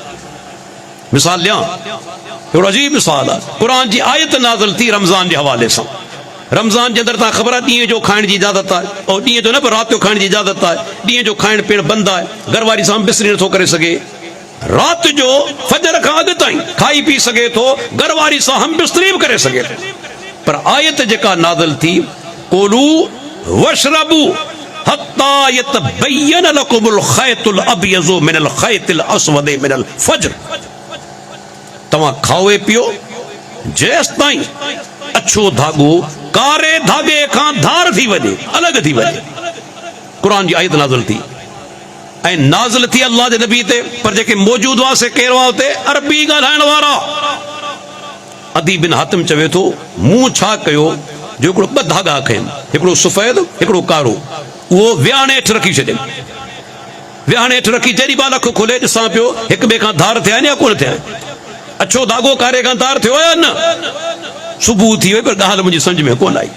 Speaker 1: मिसाल ॾियां, हिकिड़ो अजीब मिसाल आहे। क़ुर जी आयत नाज़िल थी रमज़ान जे हवाले सां। रमज़ान जे अंदरि तव्हां ख़बर आहे ॾींहं जो खाइण जी इजाज़त आहे, ऐं ॾींहं जो न पर राति जो खाइण जी इजाज़त आहे। ॾींहं जो खाइण पीअण बंदि आहे, घरवारी सां बिस्तरी नथो करे सघे। राति जो फजर खां अॻु ताईं खाई पी सघे थो, घरवारी सां हम बिस्तरी बि करे सघे थो। पर आयत जेका नाज़िल थी, कुलू वशरबू हत्ता यतबय्यन लकुमुल खैतुल अबयज़ु मिनल खैतिल अस्वदि मिनल फज्र, तव्हां खाओ पियो जेसि ताईं अछो धागो कारे धागे खां धार थी वञे, अलॻि थी वञे। क़ुर जी आयत नाज़िल थी ऐं नाज़िल थी अल्लाह जे नबी ते, पर जेके मौजूद हुआ से केरु हुआ हुते? अरबी ॻाल्हाइण वारा। अदी बिन हातिम चवे थो मूं छा कयो जो हिकिड़ो 2 धागा खयमि, हिकिड़ो सफ़ेद हिकिड़ो कारो, उहो विहाणे हेठि रखी छॾियमि। विहाणे हेठि रखी जेॾी महिल अखि खोले ॾिसां पियो हिक ॿिए खां धार थिया आहिनि या कोन थिया आहिनि? अछो धागो कारे खां धार थियो या न? सुबुह थी वई पर ॻाल्हि मुंहिंजी सम्झ में कोन आई।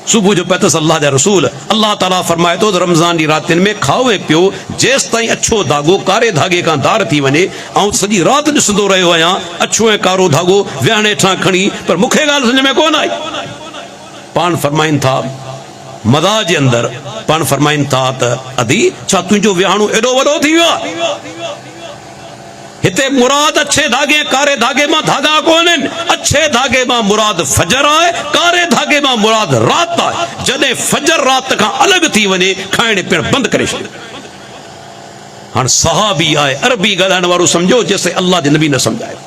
Speaker 1: सुबुह जो पतस अल्लाह जा रसूल, अल्लाह ताला फरमाए थो त रमज़ान जी रातिनि में खाओ ऐं पियो जेसि ताईं अछो धागो कारे धागे खां धार थी वञे। ऐं सॼी राति ॾिसंदो रहियो आहियां अछो ऐं कारो धागो विहाणे हेठां खणी, पर मूंखे ॻाल्हि सम्झ में कोन आई। पाण फरमाइनि था मदा जे अंदरि, पाण फरमाइनि था त अदी छा तुंहिंजो विहाणो एॾो वॾो थी वियो आहे? हिते मुराद अच्छे धागे कारे धागे मां धागा कोन्हनि। अच्छे धागे मां मुराद फजर आहे, कारे धागे मां मुराद रात आहे। जॾहिं फजर रात खां अलॻि थी वञे खाइण पीअण बंदि करे छॾियो। हाणे सहाबी आहे, अरबी ॻाल्हाइण वारो सम्झो जेसिताईं अल्लाह जे नबी न सम्झायो,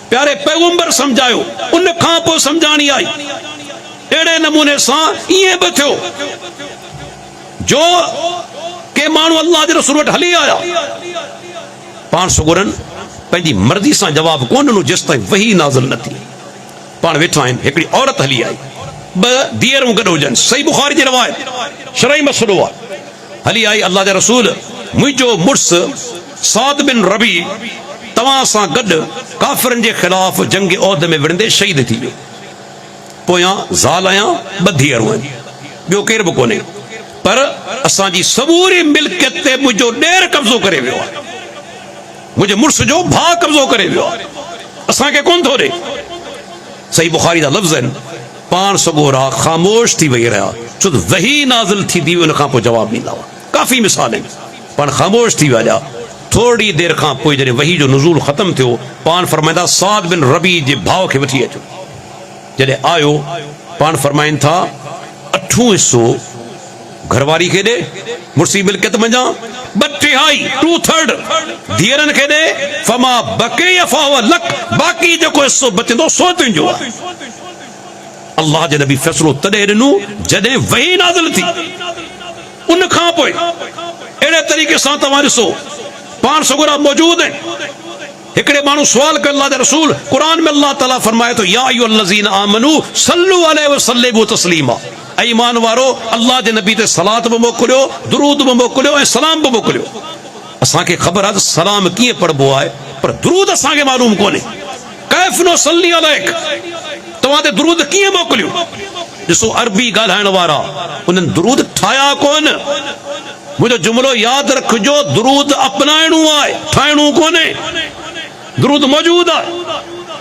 Speaker 1: प्यारे पैगंबर सम्झायो, उन खां पोइ सम्झाणी आई। अहिड़े नमूने सां ईअं बि थियो जो के माण्हू अल्लाह जे रसूल वटि हली आया, पाण सुगुरनि पंहिंजी मर्ज़ी सां जवाब कोन ॾिनो जेसि ताईं वही नाज़िल न थी। पाण वेठा आहिनि, हिकिड़ी औरत हली आई, 2 धीअरूं गॾु हुजनि, सही बुखारी जी रवायत, शरई मसइलो आहे। हली आई, अल्लाह जा रसूल मुंहिंजो मुड़ुसु साद बिन रबी तव्हां सां गॾु काफ़िरनि जे ख़िलाफ़ जंग औद में विढ़ंदे शहीद थी वियो। पोयां ज़ाल आहियां, 2 धीअरूं आहिनि, ॿियो केरु बि कोन्हे, पर असांजी समूरी मिल्कियत ते मुंहिंजो ॾेर कब्ज़ो करे वियो आहे, मुंहिंजे मुड़ुस जो भाउ कब्ज़ो करे वियो आहे, असांखे कोन थो ॾे। सही बुखारी जा लफ़्ज़ आहिनि। पाण सगोरा ख़ामोश थी वेही रहिया, छो त वही नाज़िल थी हुई, उन खां पोइ जवाब ॾींदा हुआ। काफ़ी मिसाल आहिनि। पाण ख़ामोश थी विया। थोरी देरि खां पोइ जॾहिं वही जो नुज़ूल ख़तमु थियो, पाण फरमाईंदा साद बिन रबी जे भाउ खे वठी अचो। जॾहिं आयो, पाण फरमाइनि था 8 हिसो घरवारी खे ॾे, मुर्सी मिल्कियत मंझां 2/3 2/3 धीअरनि खे ॾे, फमा बक़िय फहुव लक, बाक़ी जेको हिसो बचंदो सो तुंहिंजो आहे। अल्लाह जे नबी फ़ैसिलो तॾहिं ॾिनो जॾहिं वही नाज़िल थी। उन खां पोइ अहिड़े तरीक़े सां तव्हां ॾिसो, पाण सगुरा मौजूद आहिनि। हिकिड़े माण्हू सुवाल कयो अल्लाह जे रसूल, क़ुर में अल्लाह ताला फरमाए थो या अय्युहल्लज़ीना आमनू सल्लू अलैहि वसल्लिमू तस्लीमा, ऐं ईमान वारो अल्लाह जे नबी ते सलात बि मोकिलियो, दुरूद बि मोकिलियो ऐं सलाम बि मोकिलियो। असांखे ख़बर आहे त सलाम कीअं पढ़बो आहे, पर दुरूद असांखे मालूम कोन्हे। कैफ़ नुसल्ली अलैक, तव्हां ते दुरूद कीअं मोकिलियूं? ॾिसो अरबी ॻाल्हाइण वारा उन्हनि दुरूद ठाहिया कोन। मुंहिंजो जुमिलो यादि रखिजो, दुरूद अपनाइणो आहे, ठाहिणो कोन्हे। दुरूद मौजूद आहे,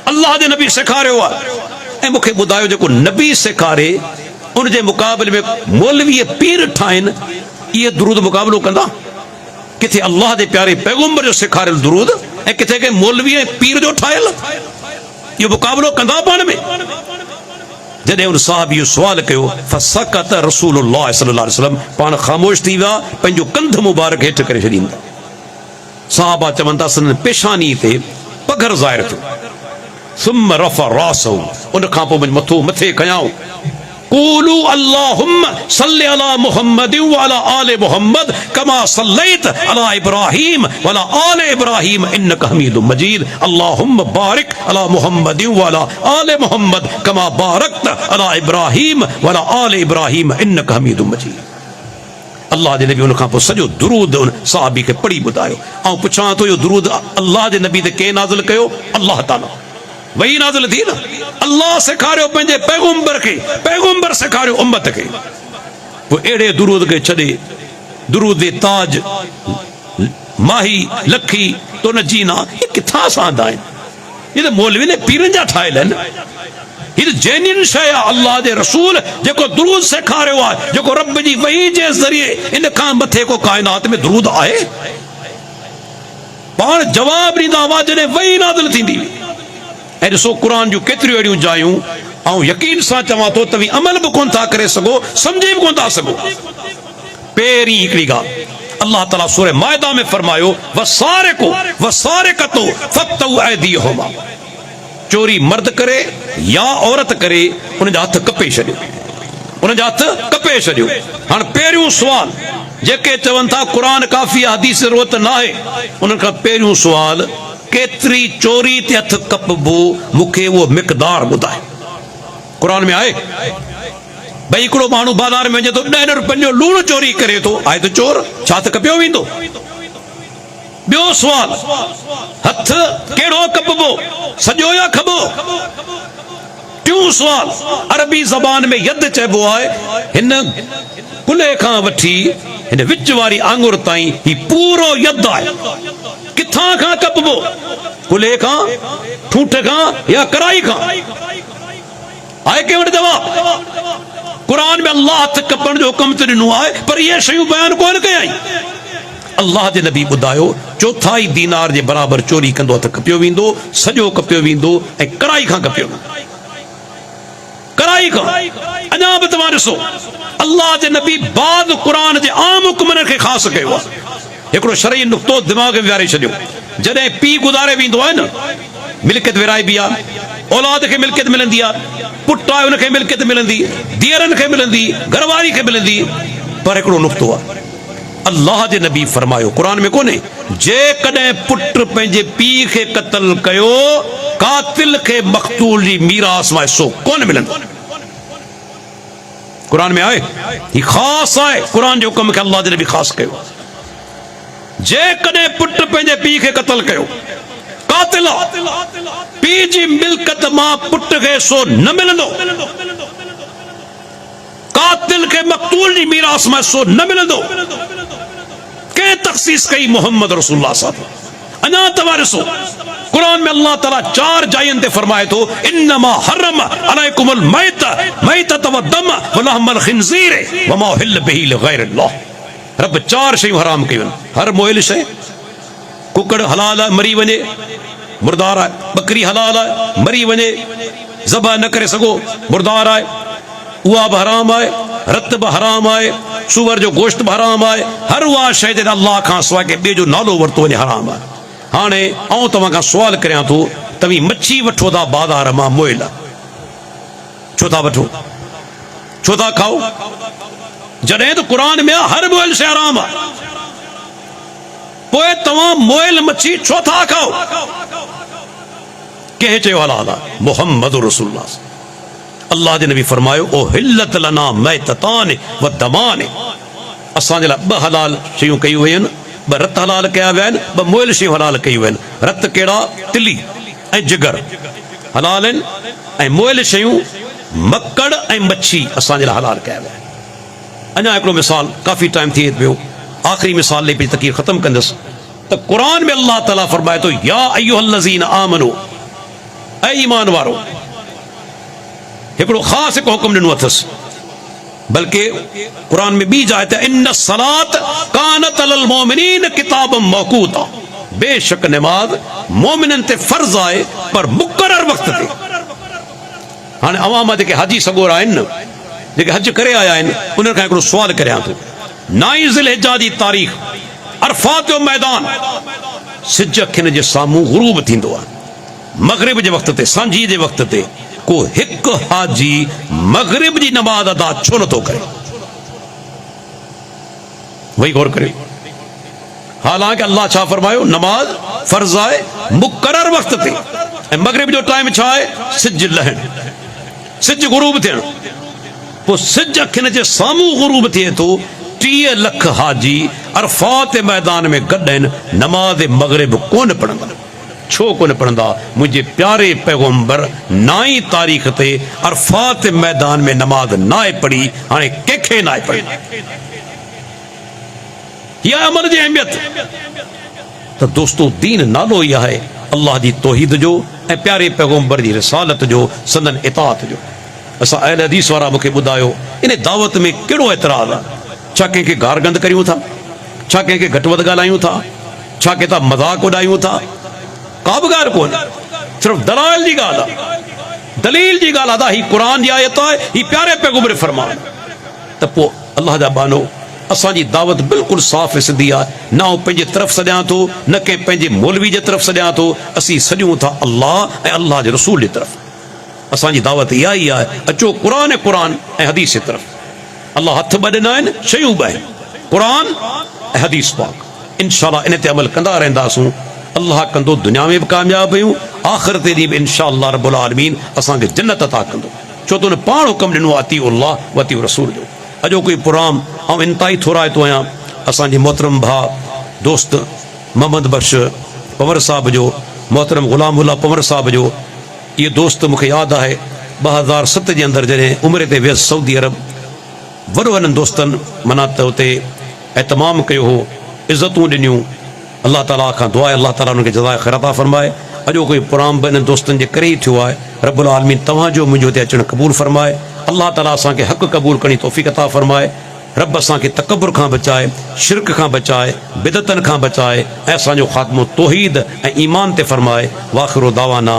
Speaker 1: अल्लाह जे नबी सेखारियो आहे। ऐं मूंखे ॿुधायो, जेको नबी सेखारे उन जे मुक़ाबले में मौलवी पीर ठाहिनि, इहे दुरूद मुक़ाबिलो कंदा? किथे अल्लाह जे प्यारे पैगंबर जो सेखारियल दुरूद ऐं किथे के मौलवी पीर जो ठाहियल, इहो मुक़ाबिलो कंदा पाण में? जॾहिं उन साहब इहो सुवाल कयो, फसकत रसूलुल्लाह सल्लल्लाहु अलैहि वसल्लम, पाण ख़ामोश थी विया, पंहिंजो कंध मुबारक हेठि करे छॾींदा। साहबा चवनि था संदन पेशानी ते पघर ज़ाहिर थियो। सुम्म रफ़ा रासहु, उन खां पोइ मुंहिंजो मथो मथे कयाऊं। कूलू अल्लाहुम्म सल्लि अला मुहम्मद व अला आले मुहम्मद कमा सल्लैत अला इब्राहीम व अला आले इब्राहीम इन्नका हमीदुम मजीद। अल्लाहुम्म बारिक अला मुहम्मद व अला आले मुहम्मद कमा बारकत अला इब्राहीम व अला आले इब्राहीम इन्नका हमीदुम मजीद। अल्लाह जे नबी उन खां पोइ सॼो दुरूद उन साहबी खे पढ़ी ॿुधायो। ऐं पुछां थो, इहो दुरूद अल्लाह जे नबी ते कंहिं नाज़िल कयो? अल्लाह ताला। वही नाज़िल थी न, अल्लाह सेखारियो पंहिंजे पैगंबर खे, पैगंबर सेखारियो उम्मत खे। पोइ अहिड़े दुरूद खे छॾे दुरूद ताज, माही, लखी तो न जीना, ये किथां सां आहिनि? ये तो मौलवी ने पीरनि जा ठाहियल आहिनि। ये तो जेन्युइन शइ आहे। अल्लाह जे रसूल जेको दुरूद सेखारियो आहे, जेको रब जी वही जे ज़रिए, इन खां मथे को काइनात में दुरूद आहे? पाण जवाब ॾींदा हुआ जॾहिं वही नाज़िल थींदी। ऐं ॾिसो क़ुरान जूं केतिरियूं अहिड़ियूं जायूं, ऐं यकीन सां चवां थो, तव्हीं अमल बि कोन था करे सघो, सम्झी बि कोन था सघो। पहिरीं हिकिड़ी ॻाल्हि अल्लाह ताला सूरह माइदा में फरमायो, वसारिको वसारिकतो फक़्तउ ऐदीहुमा। चोरी मर्द करे या औरत करे, उन जा हथ कपे छॾियो, उन जा हथ कपे छॾियो। हाणे पहिरियों सुवाल, जेके चवनि था क़ुरान काफ़ी आहे, हदीस ज़रूरत न आहे, उन्हनि खां पहिरियों सुवाल, केतिरी चोरी ते हथ कपबो, मूंखे उहो मिक़दार ॿुधाए। क़ुरान में आहे? भई हिकिड़ो माण्हू बाज़ार में वञे थो, 10 रुपयनि जो लूणु चोरी करे थो, आहे त चोर, छा त कपियो वेंदो? ॿियो सुवाल, हथ कहिड़ो कपबो, सॼो या खॿो? टियों सुवाल, अरबी ज़बान में यद चइबो आहे, हिन कुल्हे खां वठी हिन विच वारी आंगुर ताईं ही पूरो यद आहे। किथां खां कपबो? कुल्हे खां, ठूठ खां या कराई खां? आहे कंहिं वटि जवाब? क़ुरान में अल्लाह हथ कपण जो हुकुम त ॾिनो आहे, पर इहे शयूं बयान कोन कयई। अल्लाह जे नबी ॿुधायो, चौथाई दीनार जे बराबर चोरी कंदो हथ कपियो वेंदो, सॼो कपियो वेंदो, ऐं कराई खां कपियो वेंदो। कराई खां। अञा बि तव्हां ॾिसो, अल्लाह जे नबी बाद क़ुरान जे आम हुकुमनि खे ख़ासि कयो आहे। हिकिड़ो शरई नुक़्तो दिमाग़ में विहारे छॾियो, जॾहिं पीउ गुज़ारे वेंदो आहे न, मिल्कियत विराइबी आहे, औलाद खे मिल्कियत मिलंदी आहे, पुटु आहे उनखे मिल्कियत मिलंदी, धीअरनि खे मिलंदी, घरवारी खे मिलंदी। पर हिकिड़ो नुक़्तो आहे, अल्लाह जे नबी फरमायो, क़ुरान में कोन्हे, जेकॾहिं पुटु पंहिंजे पीउ खे क़त्ल कयो, कातिल खे मक़तूल जी मीरास मां हिस्सो कोन मिलंदो। क़ुरान में आहे, ही ख़ासि आहे, क़ुरान जे हुकुम खे अल्लाह जे नबी ख़ासि कयो। जेकॾहिं पुटु पंहिंजे पीउ खे क़त्ल कयो, कातिल पीउ जी मिल्कत मां पुट खे हिस्सो न मिलंदो, कातिल खे मक़तूल जी मीरास मां हिस्सो न मिलंदो। कंहिं तख़सीस कई? मोहम्मद रसूलुल्लाह साहब। अञा तव्हां ॾिसो, क़ुरान में अल्लाह ताला 4 जायुनि ते फरमाए थो, इन्नमा हर्रम अलैकुमुल मैतत व दम व लहमल खिंज़ीर व मा उहिल्ल बिही लिग़ैरिल्लाह। रब 4 शयूं हराम कयूं आहिनि। हर मोइल शइ, कुकड़ हलाल आहे, मरी वञे मुर्दार आहे, बकरी हलाल आहे, मरी वञे ज़बह न करे सघो, मुर्दार आहे, उहा बि हराम आहे, रत बि हराम आहे, सूअर जो गोश्त बि हराम आहे। हर उहा शइ ते अल्लाह खां सवाइ के ॿिए जो नालो वरितो वञे हराम आहे। हाणे आउं तव्हां खां सुवाल करियां थो, तव्हीं मच्छी वठो था बाज़ार मां मोइल, छो था वठो, छो था खाओ? जॾहिं त क़ुरान में हर मोइल शइ हराम आहे, पोइ तव्हां मोइल मच्छी छो था खाओ? कंहिं चयो हलाल आहे? मुहम्मद रसूलुल्लाह। अल्लाह जे नबी फरमायो, ओ हिल्लत लना मैततान व दमान। असांजे लाइ 2 हलाल शयूं कयूं वयूं आहिनि, ब रत हलाल कया विया आहिनि, ब मुयल शयूं हलाल कयूं आहिनि। रत कहिड़ा? तिली ऐं जिगर हलाल आहिनि, ऐं मुयल शयूं मकड़ ऐं मच्छी असांजे लाइ हलाल कया विया आहिनि। अञा हिकिड़ो मिसाल, काफ़ी टाइम थिए पियो, आख़िरी मिसाल ॾेई पंहिंजी तक़रीर ख़तमु कंदुसि त क़ुर में अल्लाह ताला फरमाए थो, या अय्युहल्लज़ीना आमनू, ऐं ईमान वारो। हिकिड़ो ख़ासि हिकु हुकुम ॾिनो अथसि, बल्कि क़ुर में ॿी जाइ ते इन्न सलात कानत अलल मोमिनीन किताबम मौक़ूता, बेशक नमाज मोमिननि ते फर्ज़ आहे पर मुक़रर वक़्त ते। हाणे अवाम जेके हाजी सगोरा आहिनि न, जेके हज करे आया आहिनि, उन्हनि खां हिकिड़ो सुवाल करियां थो। 9 ज़िलहिज्जा जी तारीख़, अरफात जो मैदान, सिज अखियुनि जे साम्हूं ग़ुरूब थींदो आहे, मग़रिब जे वक़्त ते, सांझी जे वक़्त ते। को हिकु हाजी मग़रिब जी नमाज़ अदा छो नथो करे? वही गौर करे। हालांकि अल्लाह छा फरमायो, नमाज फर्ज़ आहे मुक़रर वक़्त ते, ऐं मग़रिब जो टाइम छा आहे? सिज लहण, सिज ग़ुरूब थियण। पोइ सिज अखियुनि जे साम्हूं ग़ुरूब थिए थो, 30 लख हाजी अरफात मैदान में गॾु आहिनि, नमाज़ मग़रिब कोन पढ़ंदा। छो कोन पढ़ंदा? मुंहिंजे प्यारे पैगम्बर 9 तारीख़ ते अरफात मैदान में नमाज नाए पढ़ी, हाणे कंहिंखे नाए पढ़ी। इहा अमल जी अहमियत। त दोस्तो, दीन नालो ई आहे अल्लाह जी तौहीद जो ऐं प्यारे पैगम्बर जी रिसालत जो, संदन इताअत जो। असां अहल हदीस वारा मूंखे ॿुधायो, इन दावत में कहिड़ो एतिराज़ आहे? छा कंहिंखे गार गंद करियूं था? छा कंहिंखे घटि वधि ॻाल्हायूं था? छा कंहिं था मज़ाक उॾायूं था? का बि ॻाल्हि कोन्हे, सिर्फ़ु दलाइल जी ॻाल्हि आहे, दलील जी ॻाल्हि आहे। ही क़ुर जी आयत आहे, ही प्यारे पैगम्बर फरमान। त पोइ अल्लाह जा बानो, असांजी दावत बिल्कुलु साफ़ सिधी आहे। न हू पंहिंजे तरफ़ सॾियां थो, न कंहिं पंहिंजे मौलवी जे तरफ़ सॾियां थो। असीं सॾियूं था अल्लाह ऐं अल्लाह जे रसूल जी तरफ़। असांजी दावत इहा ई आहे, अचो क़ुर ऐं हदीस जे तरफ़। अल्लाह हथ ॿ ॾिना आहिनि, शयूं ॿ आहिनि, क़ुर ऐं हदीस पाक। इंशाअल्लाह इन ते अमल कंदा रहंदासूं। अल्लाह कंदो दुनिया में भी कामयाब आहियूं, आख़िरत ॾींहुं भी इंशाअल्लाह रब्बुल आलमीन असांखे जन्नत अता कंदो। छो त उन पाण हुकुम ॾिनो आहे, अतीउ अल्लाह व अतीउ रसूल जो। अॼो कोई प्रोग्राम ऐं इंतहाई थोराइतो आहियां असांजे मोहतरम भाउ दोस्त मोहम्मद बख्श पंवर साहब जो, मोहतरम ग़ुलामुल्लाह पंवर साहब जो। इहे दोस्त मूंखे यादि आहे 2007 जे अंदरि जॾहिं उमिरि ते वियसि सऊदी अरब, वॾो हिननि दोस्तनि माना त उते एतमाम कयो हो, इज़तूं ॾिनियूं। अल्लाह ताला खां दुआ आहे अल्लाह ताला उनखे जज़ाए ख़ैर अता फरमाए। अॼो कोई प्रोग्राम बि इन्हनि दोस्तनि जे करे ई थियो आहे। रब्बुल आलमीन तव्हांजो मुंहिंजो हिते अचणु क़बूल फरमाए। अल्लाह ताला असांखे हक़ क़बूल करण जी तौफ़ीक़ अता फरमाए। रब असांखे तकब्बुर खां बचाए, शिरक खां बचाए, बिदतनि खां बचाए, ऐं असांजो ख़ात्मो तौहीद ऐं ईमान ते फरमाए। वाखिरु दावाना